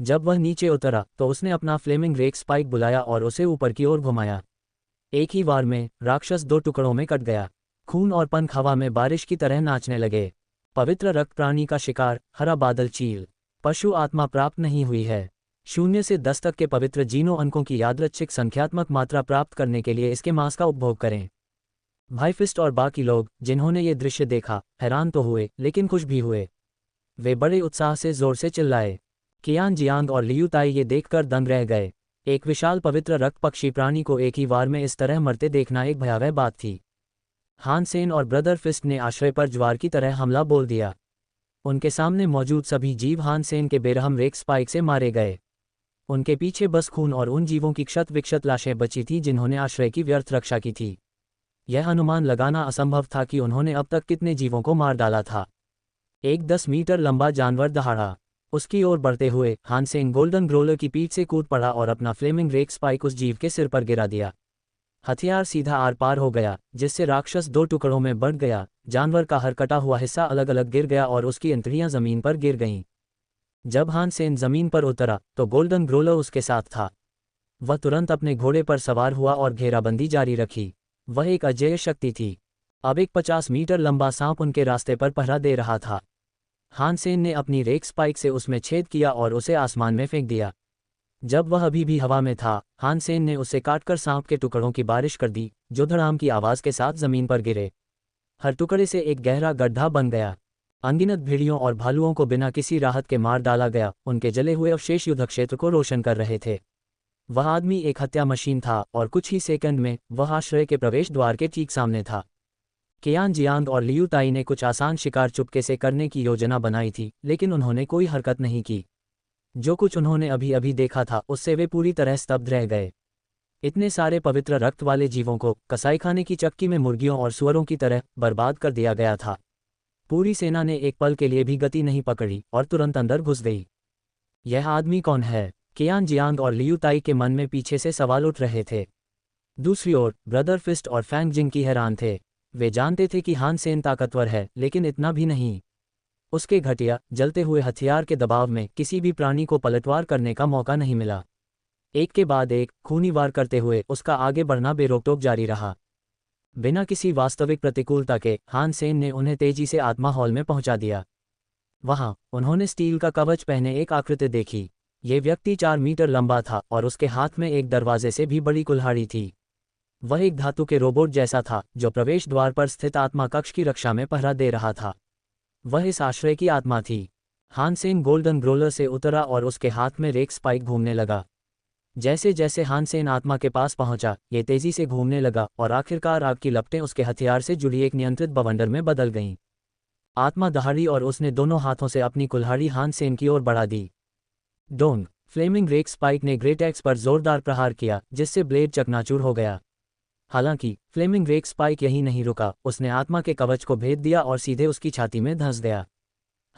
जब वह नीचे उतरा तो उसने अपना फ्लेमिंग रेक स्पाइक बुलाया और उसे ऊपर की ओर घुमाया। एक ही बार में राक्षस 2 टुकड़ों में कट गया। खून और पंख हवा में बारिश की तरह नाचने लगे। पवित्र रक्त प्राणी का शिकार, हरा बादल चील। पशु आत्मा प्राप्त नहीं हुई है। 0 से 10 तक के पवित्र जीनों अंकों की यादृच्छिक संख्यात्मक मात्रा प्राप्त करने के लिए इसके मांस का उपभोग करें। भाई फिस्ट और बाकी लोग जिन्होंने ये दृश्य देखा हैरान तो हुए लेकिन खुश भी हुए। वे बड़े उत्साह से जोर से चिल्लाए। कियान जियांग और लियू ताई ये देखकर दंग रह गए। एक विशाल पवित्र रक्त पक्षी प्राणी को एक ही वार में इस तरह मरते देखना एक भयावह बात थी। हान सेन और ब्रदर फिस्ट ने आश्रय पर ज्वार की तरह हमला बोल दिया। उनके सामने मौजूद सभी जीव हान सेन के बेरहम रेक स्पाइक से मारे गए। उनके पीछे बस खून और उन जीवों की क्षत विक्षत लाशें बची थी जिन्होंने आश्रय की व्यर्थ रक्षा की थी। यह अनुमान लगाना असंभव था कि उन्होंने अब तक कितने जीवों को मार डाला था। एक 10 मीटर लंबा जानवर दहाड़ा। उसकी ओर बढ़ते हुए हान सेन गोल्डन ग्रोलर की पीठ से कूद पड़ा और अपना फ्लेमिंग रेक स्पाइक उस जीव के सिर पर गिरा दिया। हथियार सीधा आर पार हो गया जिससे राक्षस 2 टुकड़ों में बढ़ गया। जानवर का हर कटा हुआ हिस्सा अलग अलग गिर गया और उसकी अंतड़ियां जमीन पर गिर गईं। जब हान सेन जमीन पर उतरा तो गोल्डन ग्रोलर उसके साथ था। वह तुरंत अपने घोड़े पर सवार हुआ और घेराबंदी जारी रखी। वह एक अजेय शक्ति थी। अब एक 50 मीटर लंबा सांप उनके रास्ते पर पहरा दे रहा था। हान सेन ने अपनी रेक स्पाइक से उसमें छेद किया और उसे आसमान में फेंक दिया। जब वह अभी भी हवा में था हान सेन ने उसे काटकर सांप के टुकड़ों की बारिश कर दी जो धड़ाम की आवाज के साथ जमीन पर गिरे। हर टुकड़े से एक गहरा गड्ढा बन गया। अनगिनत भेड़ियों और भालुओं को बिना किसी राहत के मार डाला गया। उनके जले हुए अवशेष युद्ध क्षेत्र को रोशन कर रहे थे। वह आदमी एक हत्या मशीन था और कुछ ही सेकंड में वह आश्रय के प्रवेश द्वार के ठीक सामने था। कियान जियांग और लियू ताई ने कुछ आसान शिकार चुपके से करने की योजना बनाई थी लेकिन उन्होंने कोई हरकत नहीं की। जो कुछ उन्होंने अभी अभी देखा था उससे वे पूरी तरह स्तब्ध रह गए। इतने सारे पवित्र रक्त वाले जीवों को कसाईखाने की चक्की में मुर्गियों और सुअरों की तरह बर्बाद कर दिया गया था। पूरी सेना ने एक पल के लिए भी गति नहीं पकड़ी और तुरंत अंदर घुस गई। यह आदमी कौन है? कियान जियांग और लियू ताई के मन में पीछे से सवाल उठ रहे थे। दूसरी ओर ब्रदर फिस्ट और फैंग जिंग की हैरान थे। वे जानते थे कि हान सेन ताकतवर है, लेकिन इतना भी नहीं। उसके घटिया जलते हुए हथियार के दबाव में किसी भी प्राणी को पलटवार करने का मौका नहीं मिला। एक के बाद एक खूनी वार करते हुए उसका आगे बढ़ना बेरोकटोक जारी रहा। बिना किसी वास्तविक प्रतिकूलता के हान सेन ने उन्हें तेजी से आत्मा हॉल में पहुंचा दिया। वहां उन्होंने स्टील का कवच पहने एक आकृति देखी। ये व्यक्ति 4 मीटर लंबा था और उसके हाथ में एक दरवाजे से भी बड़ी कुल्हाड़ी थी। वह एक धातु के रोबोट जैसा था जो प्रवेश द्वार पर स्थित आत्मा कक्ष की रक्षा में पहरा दे रहा था। वह इस आश्रय की आत्मा थी। हान सेन गोल्डन ग्रोलर से उतरा और उसके हाथ में रेक स्पाइक घूमने लगा। जैसे जैसे हान सेन आत्मा के पास पहुंचा, ये तेजी से घूमने लगा और आखिरकार आग की लपटें उसके हथियार से जुड़ी एक नियंत्रित बवंडर में बदल गईं। आत्मा दहाड़ी और उसने दोनों हाथों से अपनी कुल्हाड़ी हान सेन की ओर बढ़ा दी। डोंग! फ्लेमिंग रेक स्पाइक ने ग्रेट एक्स पर जोरदार प्रहार किया, जिससे ब्लेड चकनाचूर हो गया। हालांकि फ्लेमिंग रेक स्पाइक यही नहीं रुका, उसने आत्मा के कवच को भेद दिया और सीधे उसकी छाती में धंस गया।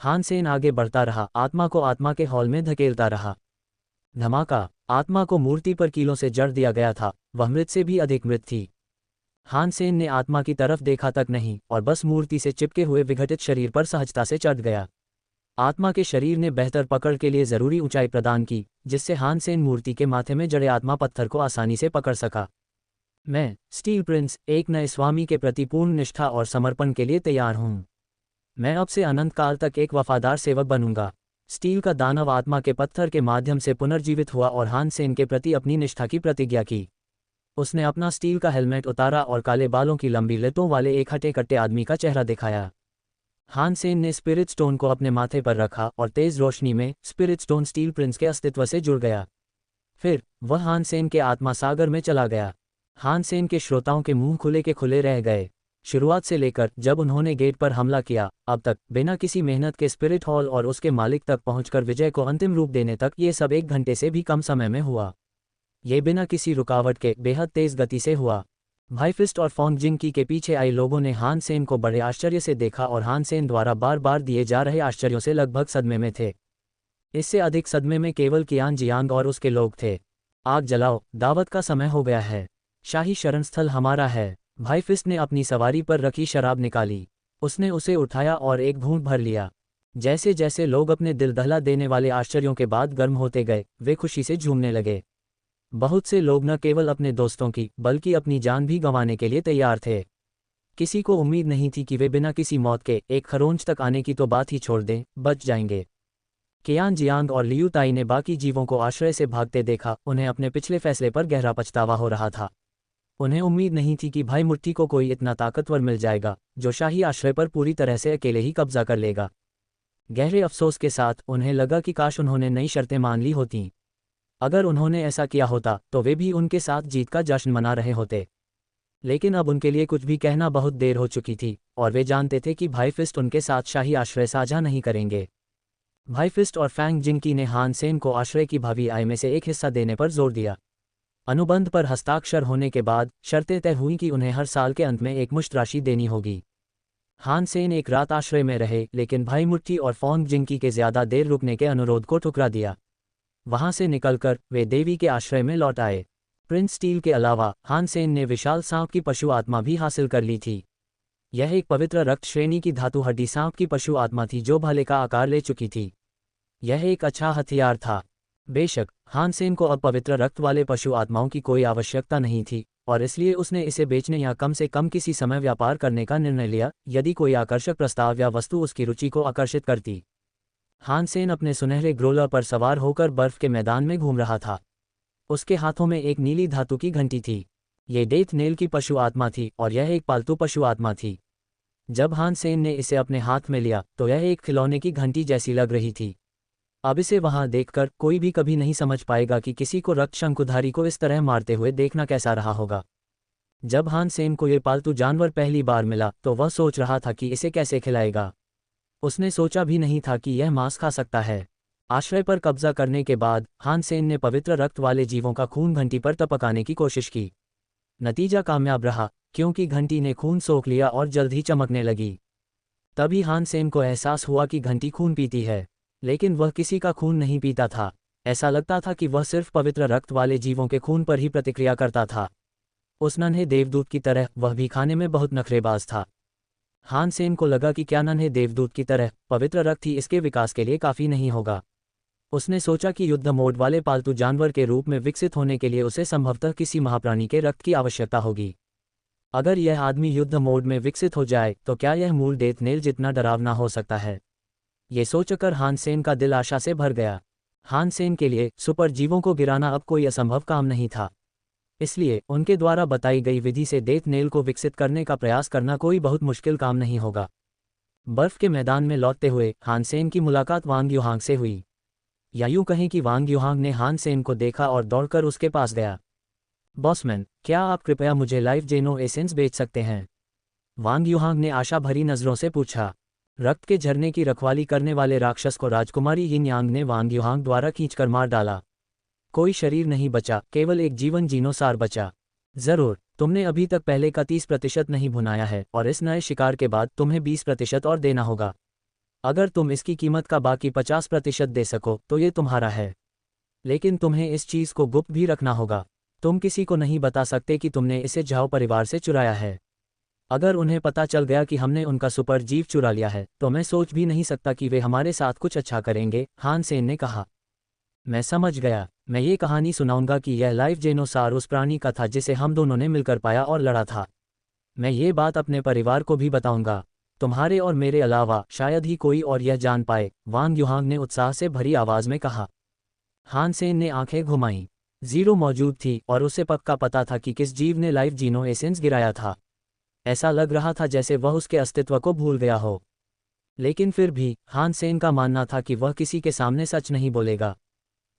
हान सेन आगे बढ़ता रहा, आत्मा को आत्मा के हॉल में धकेलता रहा। धमाका! आत्मा को मूर्ति पर कीलों से जड़ दिया गया था। वह मृत से भी अधिक मृत थी। हान सेन ने आत्मा की तरफ देखा तक नहीं और बस मूर्ति से चिपके हुए विघटित शरीर पर सहजता से चढ़ गया। आत्मा के शरीर ने बेहतर पकड़ के लिए जरूरी ऊंचाई प्रदान की, जिससे हान सेन मूर्ति के माथे में जड़े आत्मा पत्थर को आसानी से पकड़ सका। मैं, स्टील प्रिंस, एक नए स्वामी के प्रति पूर्ण निष्ठा और समर्पण के लिए तैयार हूं। मैं अब से अनंत काल तक एक वफादार सेवक बनूंगा। स्टील का दानव आत्मा के पत्थर के माध्यम से पुनर्जीवित हुआ और हान सेन के प्रति अपनी निष्ठा की प्रतिज्ञा की। उसने अपना स्टील का हेलमेट उतारा और काले बालों की लंबी लटों वाले एक हटे कट्टे आदमी का चेहरा दिखाया। हान सेन ने स्पिरिट स्टोन को अपने माथे पर रखा और तेज रोशनी में स्पिरिट स्टोन स्टील प्रिंस के अस्तित्व से जुड़ गया। फिर वह हान सेन के आत्मा सागर में चला गया। हान सेन के श्रोताओं के मुंह खुले के खुले रह गए। शुरुआत से लेकर जब उन्होंने गेट पर हमला किया, अब तक बिना किसी मेहनत के स्पिरिट हॉल और उसके मालिक तक पहुंचकर विजय को अंतिम रूप देने तक ये सब 1 घंटे से भी कम समय में हुआ। ये बिना किसी रुकावट के बेहद तेज गति से हुआ। भाई फिस्ट और फोंग जिंग के पीछे आई लोगों ने हान सेन को बड़े आश्चर्य से देखा और हान सेन द्वारा बार बार दिए जा रहे आश्चर्यों से लगभग सदमे में थे। इससे अधिक सदमे में केवल कियान जियांग और उसके लोग थे। आग जलाओ, दावत का समय हो गया है। शाही शरणस्थल हमारा है। भाई फिस्ट ने अपनी सवारी पर रखी शराब निकाली। उसने उसे उठाया और एक घूंट भर लिया। जैसे जैसे लोग अपने दिल दहला देने वाले आश्चर्यों के बाद गर्म होते गए, वे खुशी से झूमने लगे। बहुत से लोग न केवल अपने दोस्तों की बल्कि अपनी जान भी गंवाने के लिए तैयार थे। किसी को उम्मीद नहीं थी कि वे बिना किसी मौत के एक खरोंच तक आने की तो बात ही छोड़ दें, बच जाएंगे। कियान जियांग और लियू ताई ने बाकी जीवों को आश्रय से भागते देखा। उन्हें अपने पिछले फैसले पर गहरा पछतावा हो रहा था। उन्हें उम्मीद नहीं थी कि भाई मुट्ठी को कोई इतना ताकतवर मिल जाएगा जो शाही आश्रय पर पूरी तरह से अकेले ही कब्जा कर लेगा। गहरे अफसोस के साथ उन्हें लगा कि काश उन्होंने नई शर्तें मान ली होतीं। अगर उन्होंने ऐसा किया होता तो वे भी उनके साथ जीत का जश्न मना रहे होते। लेकिन अब उनके लिए कुछ भी कहना बहुत देर हो चुकी थी और वे जानते थे कि भाई फिस्ट उनके साथ शाही आश्रय साझा नहीं करेंगे। भाई फिस्ट और फैंग जिंग ने हान सेन को आश्रय की भावी आय में से एक हिस्सा देने पर जोर दिया। अनुबंध पर हस्ताक्षर होने के बाद शर्तें तय हुई कि उन्हें हर साल के अंत में एक मुश्त राशि देनी होगी। हान सेन एक रात आश्रय में रहे, लेकिन भाई मुट्ठी और फोंग जिंग के ज्यादा देर रुकने के अनुरोध को ठुकरा दिया। वहां से निकलकर वे देवी के आश्रय में लौट आए। प्रिंस स्टील के अलावा हान सेन ने विशाल सांप की पशु आत्मा भी हासिल कर ली थी। यह एक पवित्र रक्त श्रेणी की धातु हड्डी सांप की पशु आत्मा थी जो भाले का आकार ले चुकी थी। यह एक अच्छा हथियार था। बेशक हान सेन को अब पवित्र रक्त वाले पशु आत्माओं की कोई आवश्यकता नहीं थी और इसलिए उसने इसे बेचने या कम से कम किसी समय व्यापार करने का निर्णय लिया, यदि कोई आकर्षक प्रस्ताव या वस्तु उसकी रुचि को आकर्षित करती। हान सेन अपने सुनहरे ग्रोलर पर सवार होकर बर्फ के मैदान में घूम रहा था। उसके हाथों में एक नीली धातु की घंटी थी। ये डेथ नेल की पशु आत्मा थी और यह एक पालतू पशु आत्मा थी। जब हान सेन ने इसे अपने हाथ में लिया तो यह एक खिलौने की घंटी जैसी लग रही थी। अब इसे वहां देखकर कोई भी कभी नहीं समझ पाएगा कि किसी को रक्त शंकुधारी को इस तरह मारते हुए देखना कैसा रहा होगा। जब हान सेन को यह पालतू जानवर पहली बार मिला तो वह सोच रहा था कि इसे कैसे खिलाएगा। उसने सोचा भी नहीं था कि यह मांस खा सकता है। आश्रय पर कब्जा करने के बाद हान सेन ने पवित्र रक्त वाले जीवों का खून घंटी पर टपकाने की कोशिश की। नतीजा कामयाब रहा, क्योंकि घंटी ने खून सोख लिया और जल्द ही चमकने लगी। तभी हान सेन को एहसास हुआ कि घंटी खून पीती है, लेकिन वह किसी का खून नहीं पीता था। ऐसा लगता था कि वह सिर्फ पवित्र रक्त वाले जीवों के खून पर ही प्रतिक्रिया करता था। उस नन्हे देवदूत की तरह वह भी खाने में बहुत नखरेबाज था। हान सेन को लगा कि क्या नन्हे देवदूत की तरह पवित्र रक्त ही इसके विकास के लिए काफ़ी नहीं होगा। उसने सोचा कि युद्ध मोड वाले पालतू जानवर के रूप में विकसित होने के लिए उसे संभवतः किसी महाप्राणी के रक्त की आवश्यकता होगी। अगर यह आदमी युद्ध मोड में विकसित हो जाए तो क्या यह मूल डेथ नेल जितना डरावना हो सकता है। ये सोचकर हान सेन का दिल आशा से भर गया। हान सेन के लिए सुपर जीवों को गिराना अब कोई असंभव काम नहीं था, इसलिए उनके द्वारा बताई गई विधि से डेथ नेल को विकसित करने का प्रयास करना कोई बहुत मुश्किल काम नहीं होगा। बर्फ के मैदान में लौटते हुए हान सेन की मुलाकात वांग युहांग से हुई, या यूं कहें कि वांग युहांग ने हान सेन को देखा और दौड़कर उसके पास गया। बॉसमैन, क्या आप कृपया मुझे लाइफ जेनो एसेंस बेच सकते हैं? वांग युहांग ने आशा भरी नज़रों से पूछा। रक्त के झरने की रखवाली करने वाले राक्षस को राजकुमारी यिन यांग ने वांग युहांग द्वारा खींचकर मार डाला। कोई शरीर नहीं बचा, केवल एक जीवन जीनोसार बचा। जरूर, तुमने अभी तक पहले का 30% नहीं भुनाया है और इस नए शिकार के बाद तुम्हें 20% और देना होगा। अगर तुम इसकी कीमत का बाकी 50% दे सको तो ये तुम्हारा है, लेकिन तुम्हें इस चीज़ को गुप्त भी रखना होगा। तुम किसी को नहीं बता सकते कि तुमने इसे झाओ परिवार से चुराया है। अगर उन्हें पता चल गया कि हमने उनका सुपर जीव चुरा लिया है तो मैं सोच भी नहीं सकता कि वे हमारे साथ कुछ अच्छा करेंगे, हान सेन ने कहा। मैं समझ गया, मैं ये कहानी सुनाऊंगा कि यह लाइफ जेनोसार उस प्राणी का था जिसे हम दोनों ने मिलकर पाया और लड़ा था। मैं ये बात अपने परिवार को भी बताऊंगा, तुम्हारे और मेरे अलावा शायद ही कोई और यह जान पाए, वांग युहांग ने उत्साह से भरी आवाज़ में कहा। हान सेन ने आंखें घुमाईं। जीरो मौजूद थी और उसे पक्का पता था कि किस जीव ने लाइफ जीनो एसेंस गिराया था। ऐसा लग रहा था जैसे वह उसके अस्तित्व को भूल गया हो, लेकिन फिर भी हान सेन का मानना था कि वह किसी के सामने सच नहीं बोलेगा।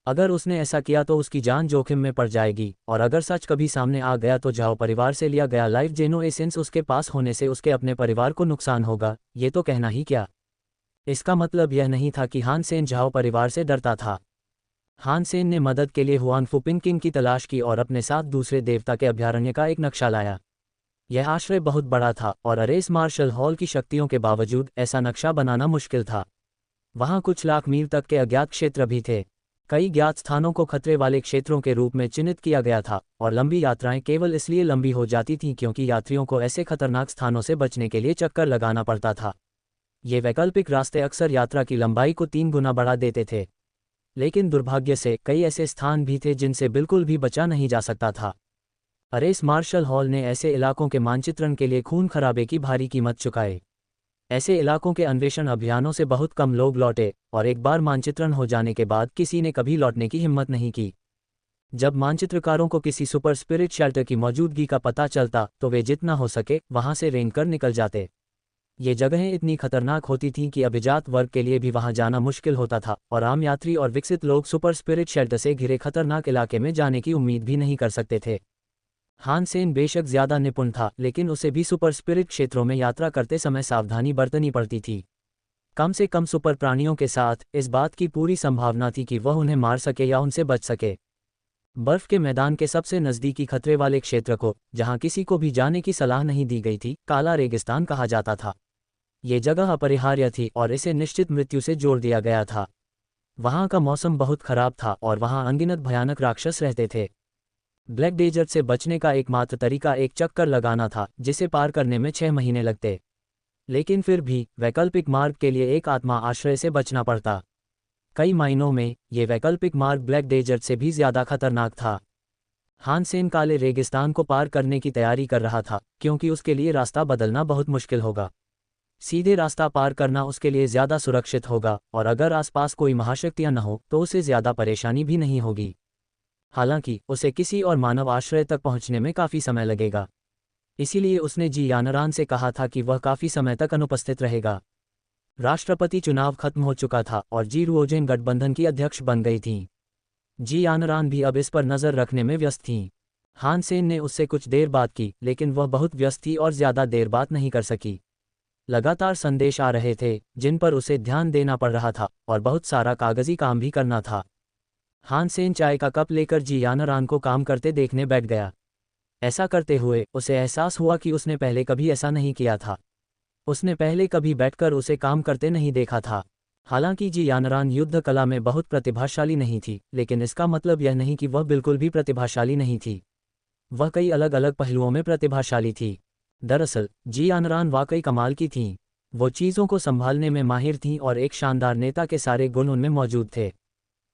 अगर उसने ऐसा किया तो उसकी जान जोखिम में पड़ जाएगी, और अगर सच कभी सामने आ गया तो झाओ परिवार से लिया गया लाइफ जेनो एसेंस उसके पास होने से उसके अपने परिवार को नुकसान होगा। ये तो कहना ही क्या। इसका मतलब यह नहीं था कि हान सेन झाओ परिवार से डरता था। हान सेन ने मदद के लिए हुआन फुपिंग किंग की तलाश की और अपने साथ दूसरे देवता के अभयारण्य का एक नक्शा लाया। यह आश्रय बहुत बड़ा था और अरेस मार्शल हॉल की शक्तियों के बावजूद ऐसा नक्शा बनाना मुश्किल था। वहाँ कुछ लाख मील तक के अज्ञात क्षेत्र भी थे। कई ज्ञात स्थानों को खतरे वाले क्षेत्रों के रूप में चिन्हित किया गया था, और लंबी यात्राएं केवल इसलिए लंबी हो जाती थीं क्योंकि यात्रियों को ऐसे खतरनाक स्थानों से बचने के लिए चक्कर लगाना पड़ता था। ये वैकल्पिक रास्ते अक्सर यात्रा की लंबाई को 3 गुना बढ़ा देते थे, लेकिन दुर्भाग्य से कई ऐसे स्थान भी थे जिनसे बिल्कुल भी बचा नहीं जा सकता था। अरेस मार्शल हॉल ने ऐसे इलाकों के मानचित्रण के लिए खून खराबे की भारी कीमत चुकाई। ऐसे इलाकों के अन्वेषण अभियानों से बहुत कम लोग लौटे, और एक बार मानचित्रण हो जाने के बाद किसी ने कभी लौटने की हिम्मत नहीं की। जब मानचित्रकारों को किसी सुपर स्पिरिट शेल्टर की मौजूदगी का पता चलता तो वे जितना हो सके वहां से रेंग कर निकल जाते। ये जगहें इतनी खतरनाक होती थीं कि अभिजात वर्ग के लिए भी वहां जाना मुश्किल होता था, और आम यात्री और विकसित लोग सुपर स्पिरिट शेल्टर से घिरे खतरनाक इलाके में जाने की उम्मीद भी नहीं कर सकते थे। हान सेन बेशक ज्यादा निपुण था, लेकिन उसे भी सुपर स्पिरिट क्षेत्रों में यात्रा करते समय सावधानी बरतनी पड़ती थी। कम से कम सुपर प्राणियों के साथ इस बात की पूरी संभावना थी कि वह उन्हें मार सके या उनसे बच सके। बर्फ के मैदान के सबसे नज़दीकी खतरे वाले क्षेत्र को, जहां किसी को भी जाने की सलाह नहीं दी गई थी, काला रेगिस्तान कहा जाता था। ये जगह अपरिहार्य थी और इसे निश्चित मृत्यु से जोड़ दिया गया था। वहां का मौसम बहुत खराब था और वहां अनगिनत भयानक राक्षस रहते थे। ब्लैक डेजर्ट से बचने का एकमात्र तरीका एक चक्कर लगाना था, जिसे पार करने में 6 महीने लगते। लेकिन फिर भी वैकल्पिक मार्ग के लिए एक आत्मा आश्रय से बचना पड़ता। कई मायनों में ये वैकल्पिक मार्ग ब्लैक डेजर्ट से भी ज्यादा खतरनाक था। हान सेन काले रेगिस्तान को पार करने की तैयारी कर रहा था, क्योंकि उसके लिए रास्ता बदलना बहुत मुश्किल होगा। सीधे रास्ता पार करना उसके लिए ज्यादा सुरक्षित होगा, और अगर आसपास कोई महाशक्तियां न हो तो उसे ज्यादा परेशानी भी नहीं होगी। हालांकि उसे किसी और मानव आश्रय तक पहुंचने में काफ़ी समय लगेगा। इसीलिए उसने जी यानरान से कहा था कि वह काफ़ी समय तक अनुपस्थित रहेगा। राष्ट्रपति चुनाव खत्म हो चुका था और जी रुओजेन गठबंधन की अध्यक्ष बन गई थीं। जी यानरान भी अब इस पर नज़र रखने में व्यस्त थीं। हान सेन ने उससे कुछ देर बात की, लेकिन वह बहुत व्यस्त थी और ज़्यादा देर बात नहीं कर सकी। लगातार संदेश आ रहे थे जिन पर उसे ध्यान देना पड़ रहा था और बहुत सारा कागजी काम भी करना था। हान सेन चाय का कप लेकर जी यानरान को काम करते देखने बैठ गया। ऐसा करते हुए उसे एहसास हुआ कि उसने पहले कभी ऐसा नहीं किया था। उसने पहले कभी बैठकर उसे काम करते नहीं देखा था। हालांकि जी यानरान युद्ध कला में बहुत प्रतिभाशाली नहीं थी, लेकिन इसका मतलब यह नहीं कि वह बिल्कुल भी प्रतिभाशाली नहीं थी। वह कई अलग अलग पहलुओं में प्रतिभाशाली थी। दरअसल जी यानरान वाकई कमाल की थीं। वो चीज़ों को संभालने में माहिर थीं और एक शानदार नेता के सारे गुण उनमें मौजूद थे।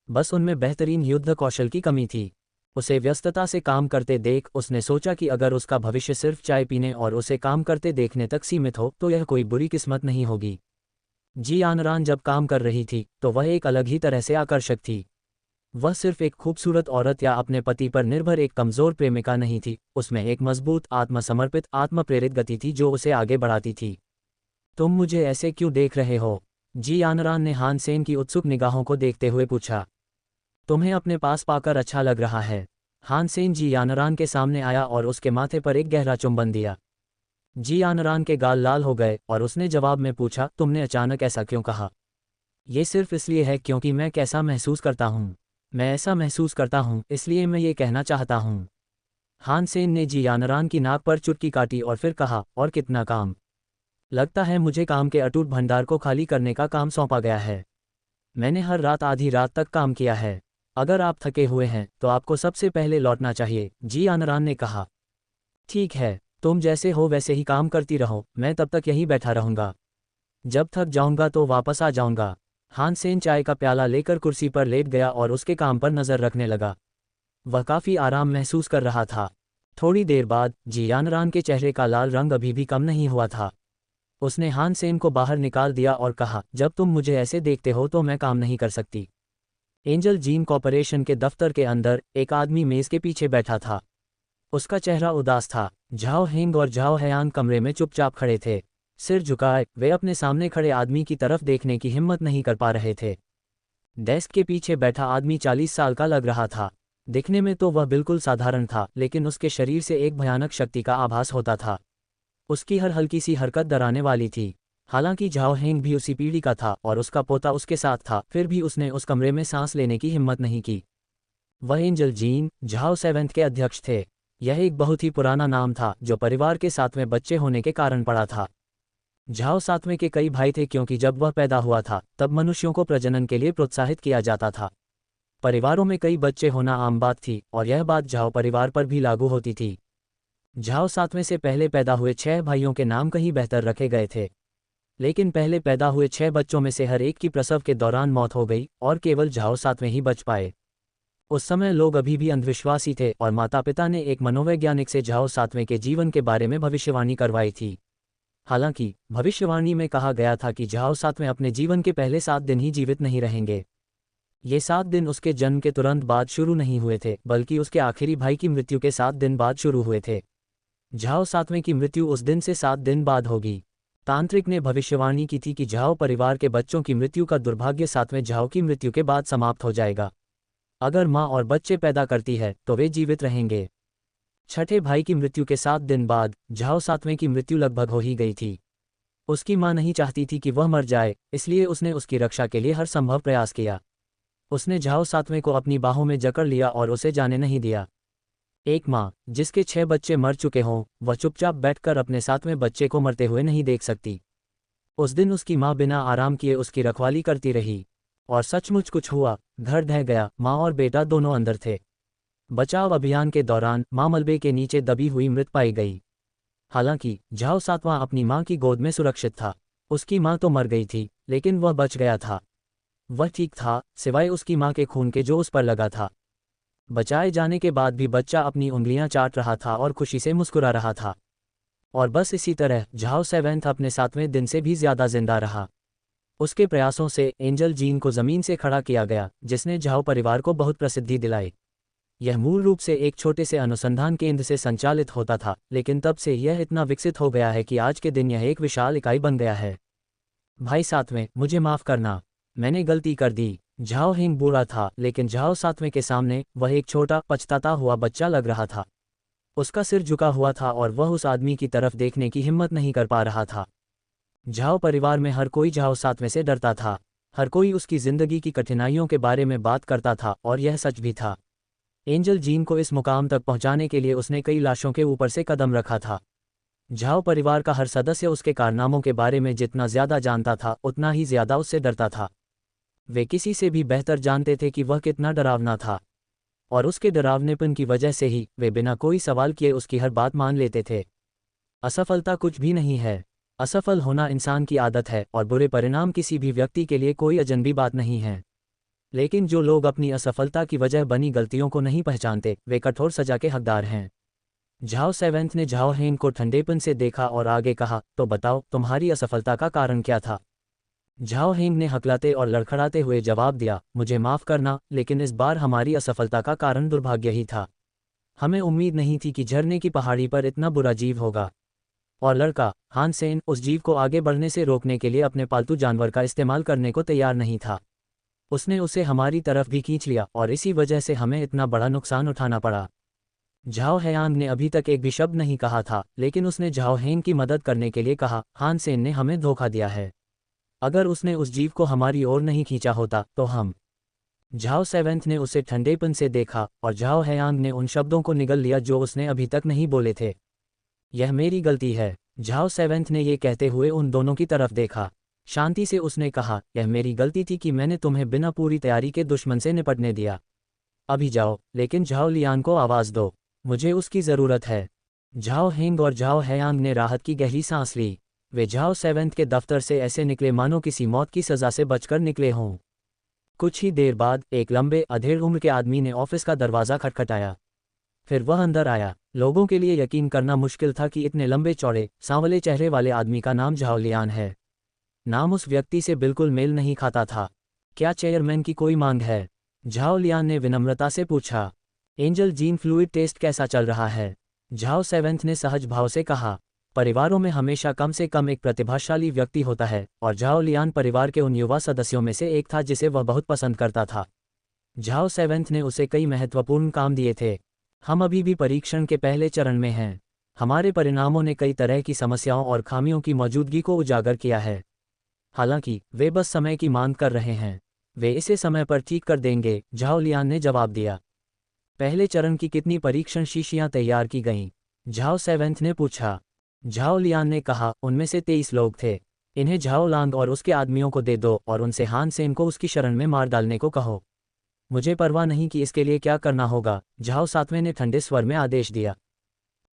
बस उनमें बेहतरीन युद्ध कौशल की कमी थी। उसे व्यस्तता से काम करते देख उसने सोचा कि अगर उसका भविष्य सिर्फ चाय पीने और उसे काम करते देखने तक सीमित हो तो यह कोई बुरी किस्मत नहीं होगी। जी यानरान जब काम कर रही थी तो वह एक अलग ही तरह से आकर्षक थी। वह सिर्फ एक खूबसूरत औरत या अपने पति पर निर्भर एक कमज़ोर प्रेमिका नहीं थी, उसमें एक मजबूत आत्मसमर्पित आत्मप्रेरित गति थी जो उसे आगे बढ़ाती थी। तुम मुझे ऐसे क्यों देख रहे हो? जी यानरान ने हान सेन की उत्सुक निगाहों को देखते हुए पूछा। तुम्हें अपने पास पाकर अच्छा लग रहा है। हान सेन जी यानरान के सामने आया और उसके माथे पर एक गहरा चुंबन दिया। जी यानरान के गाल लाल हो गए और उसने जवाब में पूछा, तुमने अचानक ऐसा क्यों कहा? ये सिर्फ इसलिए है क्योंकि मैं कैसा महसूस करता हूँ। मैं ऐसा महसूस करता हूँ इसलिए मैं ये कहना चाहता हूँ। हान सेन ने जी यानरान की नाक पर चुटकी काटी और फिर कहा, और कितना काम? लगता है मुझे काम के अटूट भंडार को खाली करने का काम सौंपा गया है। मैंने हर रात आधी रात तक काम किया है। अगर आप थके हुए हैं तो आपको सबसे पहले लौटना चाहिए, जी यानरान ने कहा। ठीक है, तुम जैसे हो वैसे ही काम करती रहो, मैं तब तक यहीं बैठा रहूँगा। जब थक जाऊँगा तो वापस आ जाऊँगा। हान सेन चाय का प्याला लेकर कुर्सी पर लेट गया और उसके काम पर नज़र रखने लगा। वह काफ़ी आराम महसूस कर रहा था। थोड़ी देर बाद जी यानरान के चेहरे का लाल रंग अभी भी कम नहीं हुआ था। उसने हान सेन को बाहर निकाल दिया और कहा, जब तुम मुझे ऐसे देखते हो तो मैं काम नहीं कर सकती। एंजल जीन कॉर्पोरेशन के दफ्तर के अंदर एक आदमी मेज़ के पीछे बैठा था। उसका चेहरा उदास था। झाओ हेंग और झाओ हयान कमरे में चुपचाप खड़े थे, सिर झुकाए। वे अपने सामने खड़े आदमी की तरफ देखने की हिम्मत नहीं कर पा रहे थे। डेस्क के पीछे बैठा आदमी 40 साल का लग रहा था। दिखने में तो वह बिल्कुल साधारण था, लेकिन उसके शरीर से एक भयानक शक्ति का आभास होता था। उसकी हर हल्की सी हरकत डराने वाली थी। हालांकि झाओ हेंग भी उसी पीढ़ी का था और उसका पोता उसके साथ था, फिर भी उसने उस कमरे में सांस लेने की हिम्मत नहीं की। वह एंजल जीन झाओ सेवेंथ के अध्यक्ष थे। यह एक बहुत ही पुराना नाम था जो परिवार के 7वें बच्चे होने के कारण पड़ा था। झाओ 7वें के कई भाई थे क्योंकि जब वह पैदा हुआ था तब मनुष्यों को प्रजनन के लिए प्रोत्साहित किया जाता था। परिवारों में कई बच्चे होना आम बात थी और यह बात झाओ परिवार पर भी लागू होती थी। झाओ 7वें से पहले पैदा हुए 6 भाइयों के नाम कहीं बेहतर रखे गए थे, लेकिन पहले पैदा हुए 6 बच्चों में से हर एक की प्रसव के दौरान मौत हो गई और केवल झाओ 7वें ही बच पाए। उस समय लोग अभी भी अंधविश्वासी थे और माता पिता ने एक मनोवैज्ञानिक से झाओ 7वें के जीवन के बारे में भविष्यवाणी करवाई थी। हालांकि भविष्यवाणी में कहा गया था कि झाओ 7वें अपने जीवन के पहले 7 दिन ही जीवित नहीं रहेंगे। ये 7 दिन उसके जन्म के तुरंत बाद शुरू नहीं हुए थे, बल्कि उसके आखिरी भाई की मृत्यु के 7 दिन बाद शुरू हुए थे। झाओ 7वें की मृत्यु उस दिन से 7 दिन बाद होगी। तांत्रिक ने भविष्यवाणी की थी कि झाओ परिवार के बच्चों की मृत्यु का दुर्भाग्य 7वें झाओ की मृत्यु के बाद समाप्त हो जाएगा। अगर माँ और बच्चे पैदा करती है तो वे जीवित रहेंगे। छठे भाई की मृत्यु के 7 दिन बाद झाओ 7वें की मृत्यु लगभग हो ही गई थी। उसकी माँ नहीं चाहती थी कि वह मर जाए, इसलिए उसने उसकी रक्षा के लिए हर संभव प्रयास किया। उसने झाओ 7वें को अपनी बाहों में जकड़ लिया और उसे जाने नहीं दिया। एक माँ जिसके 6 बच्चे मर चुके हों, वह चुपचाप बैठकर अपने 7वें बच्चे को मरते हुए नहीं देख सकती। उस दिन उसकी माँ बिना आराम किए उसकी रखवाली करती रही और सचमुच कुछ हुआ। घर ढह गया। माँ और बेटा दोनों अंदर थे। बचाव अभियान के दौरान माँ मलबे के नीचे दबी हुई मृत पाई गई। हालांकि झाओ 7वां अपनी माँ की गोद में सुरक्षित था। उसकी माँ तो मर गई थी, लेकिन वह बच गया था। वह ठीक था, सिवाय उसकी माँ के खून के जो उस पर लगा था। बचाए जाने के बाद भी बच्चा अपनी उंगलियां चाट रहा था और खुशी से मुस्कुरा रहा था। और बस इसी तरह झाओ 7वें अपने 7वें दिन से भी ज्यादा जिंदा रहा। उसके प्रयासों से एंजल जीन को जमीन से खड़ा किया गया, जिसने झाओ परिवार को बहुत प्रसिद्धि दिलाई। यह मूल रूप से एक छोटे से अनुसंधान केंद्र से संचालित होता था, लेकिन तब से यह इतना विकसित हो गया है कि आज के दिन यह एक विशाल इकाई बन गया है। भाई 7वें, मुझे माफ करना, मैंने गलती कर दी। झाओ हिंग बूढ़ा था, लेकिन झाओ 7वें के सामने वह एक छोटा पछताता हुआ बच्चा लग रहा था। उसका सिर झुका हुआ था और वह उस आदमी की तरफ देखने की हिम्मत नहीं कर पा रहा था। झाओ परिवार में हर कोई झाओ सातवें से डरता था। हर कोई उसकी जिंदगी की कठिनाइयों के बारे में बात करता था, और यह सच भी था। एंजल जीन को इस मुकाम तक पहुंचाने के लिए उसने कई लाशों के ऊपर से कदम रखा था। झाओ परिवार का हर सदस्य उसके कारनामों के बारे में जितना ज्यादा जानता था, उतना ही ज्यादा उससे डरता था। वे किसी से भी बेहतर जानते थे कि वह कितना डरावना था, और उसके डरावनेपन की वजह से ही वे बिना कोई सवाल किए उसकी हर बात मान लेते थे। असफलता कुछ भी नहीं है। असफल होना इंसान की आदत है, और बुरे परिणाम किसी भी व्यक्ति के लिए कोई अजनबी बात नहीं है। लेकिन जो लोग अपनी असफलता की वजह बनी गलतियों को नहीं पहचानते, वे कठोर सजा के हकदार हैं। झाओ सेवेंथ ने झाओ हेंग को ठंडेपन से देखा और आगे कहा, तो बताओ तुम्हारी असफलता का कारण क्या था। झाओ हेंग ने हकलाते और लड़खड़ाते हुए जवाब दिया, मुझे माफ़ करना, लेकिन इस बार हमारी असफलता का कारण दुर्भाग्य ही था। हमें उम्मीद नहीं थी कि झरने की पहाड़ी पर इतना बुरा जीव होगा। और लड़का हान सेन उस जीव को आगे बढ़ने से रोकने के लिए अपने पालतू जानवर का इस्तेमाल करने को तैयार नहीं था। उसने उसे हमारी तरफ भी खींच लिया, और इसी वजह से हमें इतना बड़ा नुकसान उठाना पड़ा। झाओ हैयांग ने अभी तक एक भी शब्द नहीं कहा था, लेकिन उसने झाओ हेंग की मदद करने के लिए कहा, हान सेन ने हमें धोखा दिया है। अगर उसने उस जीव को हमारी ओर नहीं खींचा होता तो हम। झाओ सेवेंथ ने उसे ठंडेपन से देखा, और झाओ हैयांग ने उन शब्दों को निगल लिया जो उसने अभी तक नहीं बोले थे। यह मेरी गलती है। झाओ सेवेंथ ने ये कहते हुए उन दोनों की तरफ देखा। शांति से उसने कहा, यह मेरी गलती थी कि मैंने तुम्हें बिना पूरी तैयारी के दुश्मन से निपटने दिया। अभी जाओ, लेकिन झाओ लियान को आवाज़ दो, मुझे उसकी ज़रूरत है। झाओ हेंग और झाओ हैयांग ने राहत की गहरी सांस ली। वे झाओ सेवेंथ के दफ्तर से ऐसे निकले मानो किसी मौत की सज़ा से बचकर निकले हों। कुछ ही देर बाद एक लंबे अधेड़ उम्र के आदमी ने ऑफिस का दरवाज़ा खटखटाया। फिर वह अंदर आया। लोगों के लिए यकीन करना मुश्किल था कि इतने लंबे चौड़े सांवले चेहरे वाले आदमी का नाम झाओ लियान है। नाम उस व्यक्ति से बिल्कुल मेल नहीं खाता था। क्या चेयरमैन की कोई मांग है? झाओ लियान ने विनम्रता से पूछा। एंजल जीन फ्लूइड टेस्ट कैसा चल रहा है? झाओ सेवेंथ ने सहज भाव से कहा। परिवारों में हमेशा कम से कम एक प्रतिभाशाली व्यक्ति होता है, और झाओ लियान परिवार के उन युवा सदस्यों में से एक था जिसे वह बहुत पसंद करता था। झाओ सेवेंथ ने उसे कई महत्वपूर्ण काम दिए थे। हम अभी भी परीक्षण के पहले चरण में हैं। हमारे परिणामों ने कई तरह की समस्याओं और खामियों की मौजूदगी को उजागर किया है। हालांकि वे बस समय की मांग कर रहे हैं। वे इसे समय पर ठीक कर देंगे, झाओ लियान ने जवाब दिया। पहले चरण की कितनी परीक्षण शीशियां तैयार की गईं? झाओ सेवेंथ ने पूछा। झाओ लियान ने कहा, उनमें से 23 लोग थे। इन्हें झाओ लांग और उसके आदमियों को दे दो, और उनसे हान सेन को उसकी शरण में मार डालने को कहो। मुझे परवाह नहीं कि इसके लिए क्या करना होगा, झाओ सातवें ने ठंडे स्वर में आदेश दिया।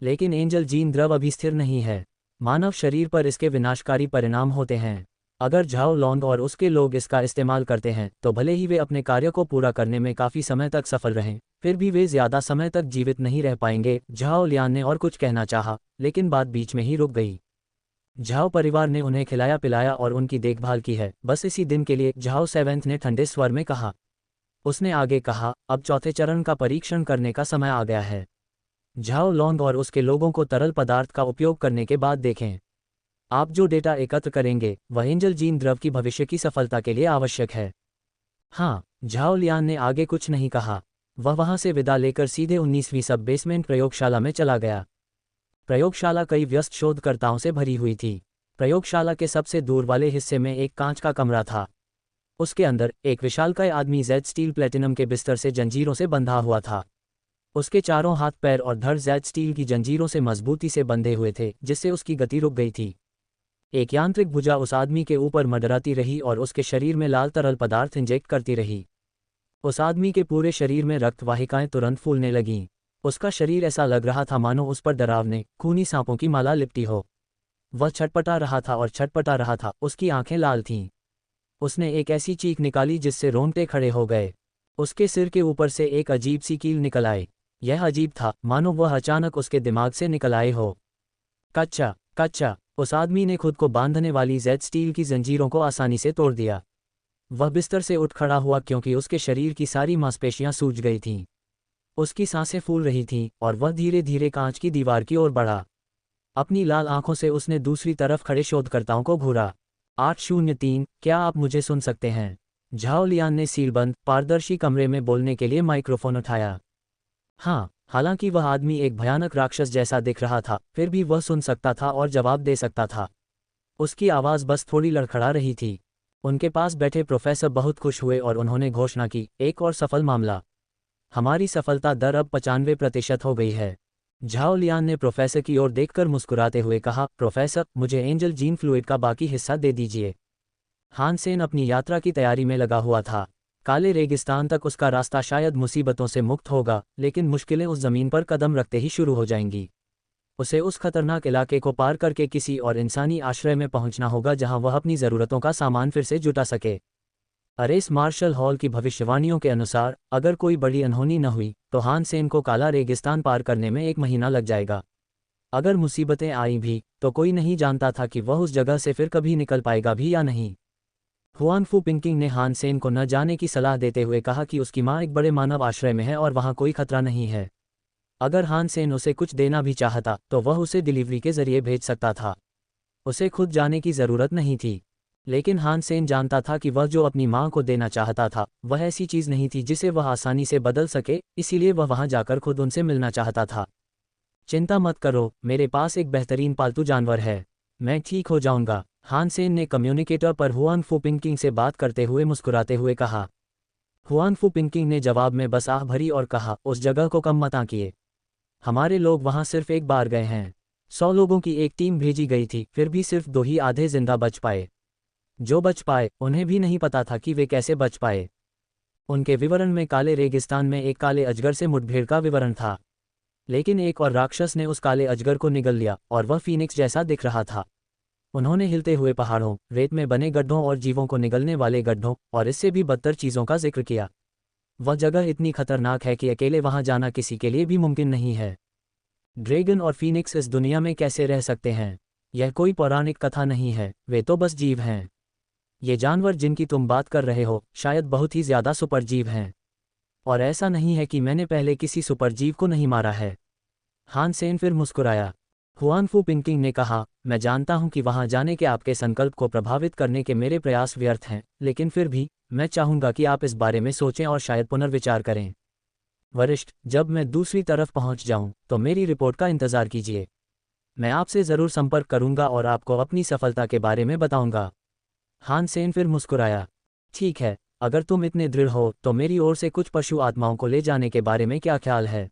लेकिन एंजल जीन द्रव अभी स्थिर नहीं है। मानव शरीर पर इसके विनाशकारी परिणाम होते हैं। अगर झाओ लॉन्ग और उसके लोग इसका इस्तेमाल करते हैं, तो भले ही वे अपने कार्य को पूरा करने में काफ़ी समय तक सफल रहें, फिर भी वे ज़्यादा समय तक जीवित नहीं रह पाएंगे। झाओ लियान ने और कुछ कहना चाहा, लेकिन बात बीच में ही रुक गई। झाओ परिवार ने उन्हें खिलाया पिलाया और उनकी देखभाल की है, बस इसी दिन के लिए, झाओ सेवेंथ ने ठंडे स्वर में कहा। उसने आगे कहा, अब चौथे चरण का परीक्षण करने का समय आ गया है। झाओ लॉन्ग और उसके लोगों को तरल पदार्थ का उपयोग करने के बाद देखें। आप जो डेटा एकत्र करेंगे वह एंजल जीन द्रव की भविष्य की सफलता के लिए आवश्यक है। हाँ, झाओ लियान ने आगे कुछ नहीं कहा। वह वहां से विदा लेकर सीधे 19वीं सब बेसमेंट प्रयोगशाला में चला गया। प्रयोगशाला कई व्यस्त शोधकर्ताओं से भरी हुई थी। प्रयोगशाला के सबसे दूर वाले हिस्से में एक कांच का कमरा था। उसके अंदर एक विशालकाय आदमी जेड स्टील प्लेटिनम के बिस्तर से जंजीरों से बंधा हुआ था। उसके चारों हाथ पैर और धड़ जेड स्टील की जंजीरों से मजबूती से बंधे हुए थे, जिससे उसकी गति रुक गई थी। एक यांत्रिक भुजा उस आदमी के ऊपर मंडराती रही और उसके शरीर में लाल तरल पदार्थ इंजेक्ट करती रही। उस आदमी के पूरे शरीर में रक्त वाहिकाएं तुरंत फूलने लगीं। उसका शरीर ऐसा लग रहा था मानो उस पर डरावने खूनी सांपों की माला लिपटी हो। वह छटपटा रहा था और छटपटा रहा था, उसकी आंखें लाल थीं। उसने एक ऐसी चीख निकाली जिससे रोंगटे खड़े हो गए। उसके सिर के ऊपर से एक अजीब सी कील निकल आई। यह अजीब था, मानो वह अचानक उसके दिमाग से निकल आए हो। कच्चा कच्चा। उस आदमी ने खुद को बांधने वाली जेड स्टील की जंजीरों को आसानी से तोड़ दिया। वह बिस्तर से उठ खड़ा हुआ क्योंकि उसके शरीर की सारी मांसपेशियां सूज गई थीं। उसकी सांसें फूल रही थीं और वह धीरे धीरे कांच की दीवार की ओर बढ़ा। अपनी लाल आंखों से उसने दूसरी तरफ खड़े शोधकर्ताओं को घूरा। 803, क्या आप मुझे सुन सकते हैं? झाओ लियान ने सीलबंद पारदर्शी कमरे में बोलने के लिए माइक्रोफोन उठाया। हाँ, हालांकि वह आदमी एक भयानक राक्षस जैसा दिख रहा था, फिर भी वह सुन सकता था और जवाब दे सकता था। उसकी आवाज़ बस थोड़ी लड़खड़ा रही थी। उनके पास बैठे प्रोफेसर बहुत खुश हुए और उन्होंने घोषणा की, एक और सफल मामला। हमारी सफलता दर अब 95% हो गई है। झाओ लियान ने प्रोफेसर की ओर देखकर मुस्कुराते हुए कहा, प्रोफेसर, मुझे एंजल जीन फ्लूइड का बाकी हिस्सा दे दीजिए। हान सेन अपनी यात्रा की तैयारी में लगा हुआ था। काले रेगिस्तान तक उसका रास्ता शायद मुसीबतों से मुक्त होगा, लेकिन मुश्किलें उस जमीन पर कदम रखते ही शुरू हो जाएंगी। उसे उस खतरनाक इलाके को पार करके किसी और इंसानी आश्रय में पहुंचना होगा जहां वह अपनी ज़रूरतों का सामान फिर से जुटा सके। अरेस मार्शल हॉल की भविष्यवाणियों के अनुसार अगर कोई बड़ी अनहोनी न हुई तो हान सेन को काला रेगिस्तान पार करने में 1 महीना लग जाएगा। अगर मुसीबतें आई भी तो कोई नहीं जानता था कि वह उस जगह से फिर कभी निकल पाएगा भी या नहीं। हुआन फू पिंकिंग ने हान सेन को न जाने की सलाह देते हुए कहा कि उसकी मां एक बड़े मानव आश्रय में है और वहां कोई खतरा नहीं है। अगर हान सेन उसे कुछ देना भी चाहता तो वह उसे डिलीवरी के जरिए भेज सकता था। उसे खुद जाने की ज़रूरत नहीं थी। लेकिन हान सेन जानता था कि वह जो अपनी मां को देना चाहता था वह ऐसी चीज़ नहीं थी जिसे वह आसानी से बदल सके, इसीलिए वह वहां जाकर खुद उनसे मिलना चाहता था। चिंता मत करो, मेरे पास एक बेहतरीन पालतू जानवर है। मैं ठीक हो जाऊंगा, हान सेन ने कम्युनिकेटर पर हुआन फू पिंकिंग से बात करते हुए मुस्कुराते हुए कहा। हुआन फू पिंकिंग ने जवाब में बस आह भरी और कहा, उस जगह को कम मत आंकिए। हमारे लोग वहां सिर्फ एक बार गए हैं। 100 लोगों की एक टीम भेजी गई थी, फिर भी सिर्फ 2 ही आधे जिंदा बच पाए। जो बच पाए उन्हें भी नहीं पता था कि वे कैसे बच पाए। उनके विवरण में काले रेगिस्तान में एक काले अजगर से मुठभेड़ का विवरण था। लेकिन एक और राक्षस ने उस काले अजगर को निगल लिया और वह फीनिक्स जैसा दिख रहा था। उन्होंने हिलते हुए पहाड़ों, रेत में बने गड्ढों और जीवों को निगलने वाले गड्ढों और इससे भी बदतर चीज़ों का जिक्र किया। वह जगह इतनी खतरनाक है कि अकेले वहां जाना किसी के लिए भी मुमकिन नहीं है। ड्रैगन और फीनिक्स इस दुनिया में कैसे रह सकते हैं? यह कोई पौराणिक कथा नहीं है, वे तो बस जीव हैं। ये जानवर जिनकी तुम बात कर रहे हो शायद बहुत ही ज़्यादा सुपरजीव हैं। और ऐसा नहीं है कि मैंने पहले किसी सुपरजीव को नहीं मारा है। हान सेन फिर मुस्कुराया। हुआन फू पिंकिंग ने कहा, मैं जानता हूं कि वहां जाने के आपके संकल्प को प्रभावित करने के मेरे प्रयास व्यर्थ हैं, लेकिन फिर भी मैं चाहूंगा कि आप इस बारे में सोचें और शायद पुनर्विचार करें। वरिष्ठ, जब मैं दूसरी तरफ पहुंच जाऊं तो मेरी रिपोर्ट का इंतज़ार कीजिए। मैं आपसे ज़रूर संपर्क करूंगा और आपको अपनी सफलता के बारे में बताऊंगा। हान सेन फिर मुस्कुराया। ठीक है, अगर तुम इतने दृढ़ हो तो मेरी ओर से कुछ पशु आत्माओं को ले जाने के बारे में क्या ख्याल है?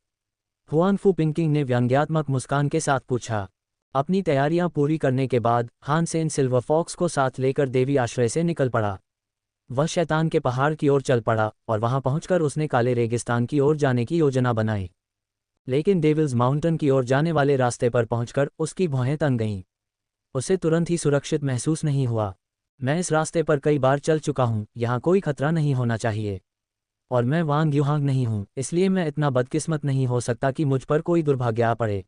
हुआन फू पिंकिंग ने व्यंग्यात्मक मुस्कान के साथ पूछा। अपनी तैयारियां पूरी करने के बाद हान सेन सिल्वर फॉक्स को साथ लेकर देवी आश्रय से निकल पड़ा। वह शैतान के पहाड़ की ओर चल पड़ा और वहां पहुंचकर उसने काले रेगिस्तान की ओर जाने की योजना बनाई। लेकिन डेविल्स माउंटेन की ओर जाने वाले रास्ते पर पहुंचकर उसकी भौहें तन गईं। उसे तुरंत ही सुरक्षित महसूस नहीं हुआ। मैं इस रास्ते पर कई बार चल चुका हूं, यहाँ कोई खतरा नहीं होना चाहिए। और मैं वांग युहांग नहीं हूं, इसलिए मैं इतना बदकिस्मत नहीं हो सकता कि मुझ पर कोई दुर्भाग्य आ पड़े।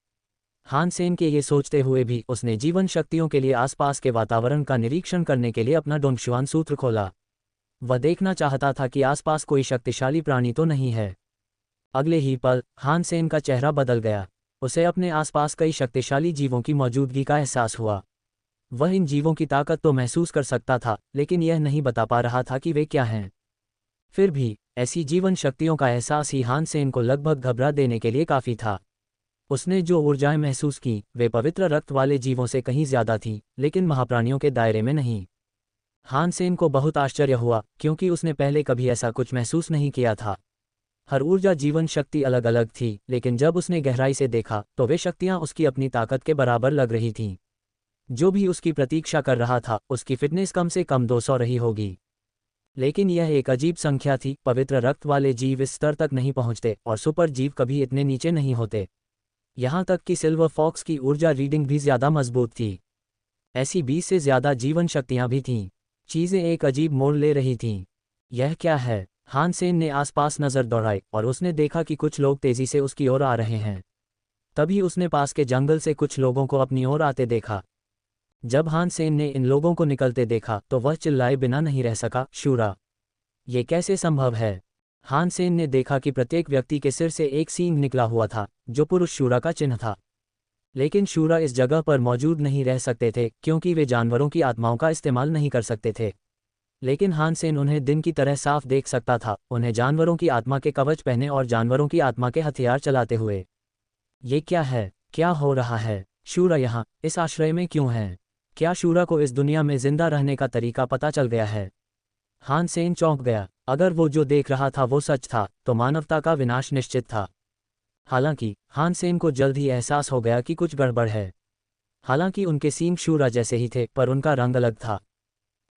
हान सेन के ये सोचते हुए भी उसने जीवन शक्तियों के लिए आसपास के वातावरण का निरीक्षण करने के लिए अपना डोंगशुआन सूत्र खोला। वह देखना चाहता था कि आसपास कोई शक्तिशाली प्राणी तो नहीं है। अगले ही पल हान सेन का चेहरा बदल गया। उसे अपने आसपास कई शक्तिशाली जीवों की मौजूदगी का एहसास हुआ। वह इन जीवों की ताकत तो महसूस कर सकता था, लेकिन यह नहीं बता पा रहा था कि वे क्या हैं। फिर भी ऐसी जीवन शक्तियों का एहसास ही हान सेन को लगभग घबरा देने के लिए काफ़ी था। उसने जो ऊर्जाएं महसूस की वे पवित्र रक्त वाले जीवों से कहीं ज्यादा थीं, लेकिन महाप्राणियों के दायरे में नहीं। हान सेन को बहुत आश्चर्य हुआ क्योंकि उसने पहले कभी ऐसा कुछ महसूस नहीं किया था। हर ऊर्जा जीवन शक्ति अलग अलग थी, लेकिन जब उसने गहराई से देखा तो वे शक्तियां उसकी अपनी ताकत के बराबर लग रही थीं। जो भी उसकी प्रतीक्षा कर रहा था उसकी फिटनेस कम से कम 200 रही होगी। लेकिन यह एक अजीब संख्या थी। पवित्र रक्त वाले जीव इस स्तर तक नहीं पहुंचते और सुपर जीव कभी इतने नीचे नहीं होते। यहाँ तक कि सिल्वर फॉक्स की ऊर्जा रीडिंग भी ज़्यादा मजबूत थी। ऐसी 20 से ज़्यादा जीवन शक्तियाँ भी थीं। चीज़ें एक अजीब मोड़ ले रही थीं। यह क्या है? हान सेन ने आसपास नज़र दौड़ाई और उसने देखा कि कुछ लोग तेज़ी से उसकी ओर आ रहे हैं। तभी उसने पास के जंगल से कुछ लोगों को अपनी ओर आते देखा। जब हान सेन ने इन लोगों को निकलते देखा तो वह चिल्लाए बिना नहीं रह सका, शूरा! ये कैसे संभव है? हान सेन ने देखा कि प्रत्येक व्यक्ति के सिर से एक सींग निकला हुआ था, जो पुरुष शूरा का चिन्ह था। लेकिन शूरा इस जगह पर मौजूद नहीं रह सकते थे क्योंकि वे जानवरों की आत्माओं का इस्तेमाल नहीं कर सकते थे। लेकिन हान सेन उन्हें दिन की तरह साफ देख सकता था, उन्हें जानवरों की आत्मा के कवच पहने और जानवरों की आत्मा के हथियार चलाते हुए। ये क्या है? क्या हो रहा है? शूरा यहाँ इस आश्रय में क्यों है? क्या शूरा को इस दुनिया में जिंदा रहने का तरीका पता चल गया है? हान सेन चौंक गया। अगर वो जो देख रहा था वो सच था तो मानवता का विनाश निश्चित था। हालांकि हान सेन को जल्द ही एहसास हो गया कि कुछ गड़बड़ है। हालांकि उनके सींग शूरा जैसे ही थे पर उनका रंग अलग था।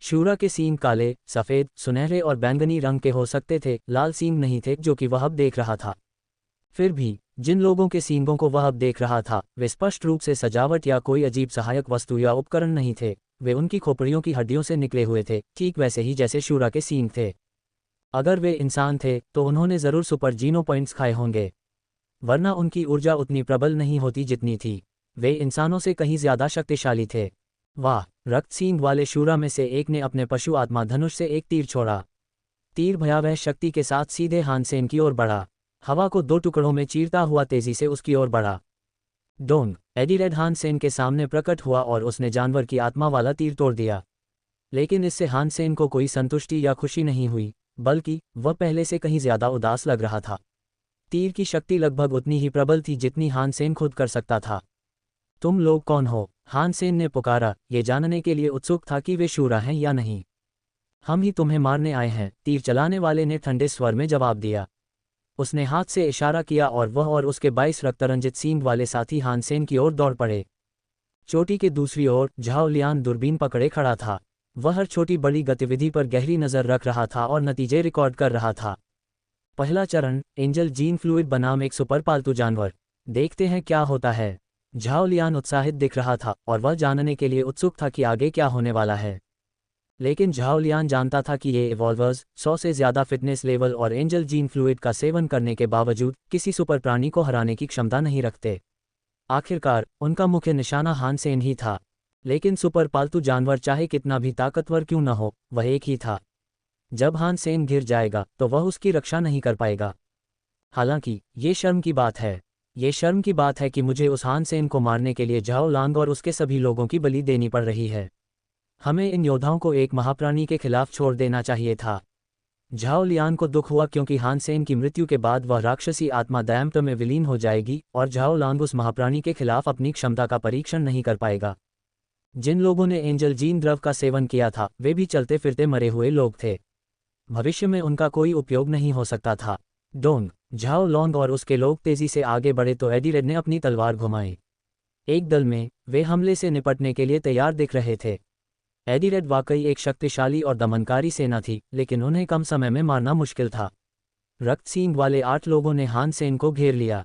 शूरा के सींग काले, सफ़ेद, सुनहरे और बैंगनी रंग के हो सकते थे, लाल सींग नहीं थे जो कि वह अब देख रहा था। फिर भी जिन लोगों के सींगों को वह अब देख रहा था वे स्पष्ट रूप से सजावट या कोई अजीब सहायक वस्तु या उपकरण नहीं थे। वे उनकी खोपड़ियों की हड्डियों से निकले हुए थे, ठीक वैसे ही जैसे शूरा के सींग थे। अगर वे इंसान थे तो उन्होंने ज़रूर सुपर जीनो पॉइंट्स खाए होंगे, वरना उनकी ऊर्जा उतनी प्रबल नहीं होती जितनी थी। वे इंसानों से कहीं ज़्यादा शक्तिशाली थे। वाह! रक्त सींग वाले शूरा में से एक ने अपने पशु आत्मा धनुष से एक तीर छोड़ा। तीर भयावह शक्ति के साथ सीधे हान सेन की ओर बढ़ा। हवा को दो टुकड़ों में चीरता हुआ तेजी से उसकी ओर बढ़ा। डोंग! एडिरेड हान सेन के सामने प्रकट हुआ और उसने जानवर की आत्मा वाला तीर तोड़ दिया। लेकिन इससे हान सेन को कोई संतुष्टि या खुशी नहीं हुई, बल्कि वह पहले से कहीं ज्यादा उदास लग रहा था। तीर की शक्ति लगभग उतनी ही प्रबल थी जितनी हान सेन खुद कर सकता था। तुम लोग कौन हो? हान सेन ने पुकारा, ये जानने के लिए उत्सुक था कि वे शूरा हैं या नहीं। हम ही तुम्हें मारने आए हैं, तीर चलाने वाले ने ठंडे स्वर में जवाब दिया। उसने हाथ से इशारा किया और वह और उसके 22 रक्तरंजित सींग वाले साथी हान सेन की ओर दौड़ पड़े। चोटी के दूसरी ओर झाओ लियान दूरबीन पकड़े खड़ा था। वह हर छोटी बड़ी गतिविधि पर गहरी नज़र रख रहा था और नतीजे रिकॉर्ड कर रहा था। पहला चरण, एंजल जीन फ्लूइड बनाम एक सुपर पालतू जानवर। देखते हैं क्या होता है। झाओ लियान उत्साहित दिख रहा था और वह जानने के लिए उत्सुक था कि आगे क्या होने वाला है। लेकिन झाओ लियान जानता था कि ये इवॉल्वर्स 100 से ज़्यादा फिटनेस लेवल और एंजल जीन फ्लूइड का सेवन करने के बावजूद किसी सुपर प्राणी को हराने की क्षमता नहीं रखते। आखिरकार उनका मुख्य निशाना हान सेन ही था। लेकिन सुपर पालतू जानवर चाहे कितना भी ताकतवर क्यों न हो, वह एक ही था। जब हान सेन गिर जाएगा तो वह उसकी रक्षा नहीं कर पाएगा। हालांकि ये शर्म की बात है। ये शर्म की बात है कि मुझे उस हान सेन को मारने के लिए झाओ लांग और उसके सभी लोगों की बलि देनी पड़ रही है। हमें इन योद्धाओं को एक महाप्राणी के खिलाफ छोड़ देना चाहिए था। झाओ लियान को दुख हुआ क्योंकि हान सेन की मृत्यु के बाद वह राक्षसी आत्मा दयाम्त में विलीन हो जाएगी और झाओ लांग उस महाप्राणी के खिलाफ अपनी क्षमता का परीक्षण नहीं कर पाएगा। जिन लोगों ने एंजल जीन द्रव का सेवन किया था वे भी चलते फिरते मरे हुए लोग थे। भविष्य में उनका कोई उपयोग नहीं हो सकता था। डोंग! झाओ लॉन्ग और उसके लोग तेजी से आगे बढ़े तो एडिरेड ने अपनी तलवार घुमाई। एक दल में वे हमले से निपटने के लिए तैयार दिख रहे थे। एडिरेड वाकई एक शक्तिशाली और दमनकारी सेना थी, लेकिन उन्हें कम समय में मारना मुश्किल था। रक्त सींग वाले 8 लोगों ने हान सेन को घेर लिया।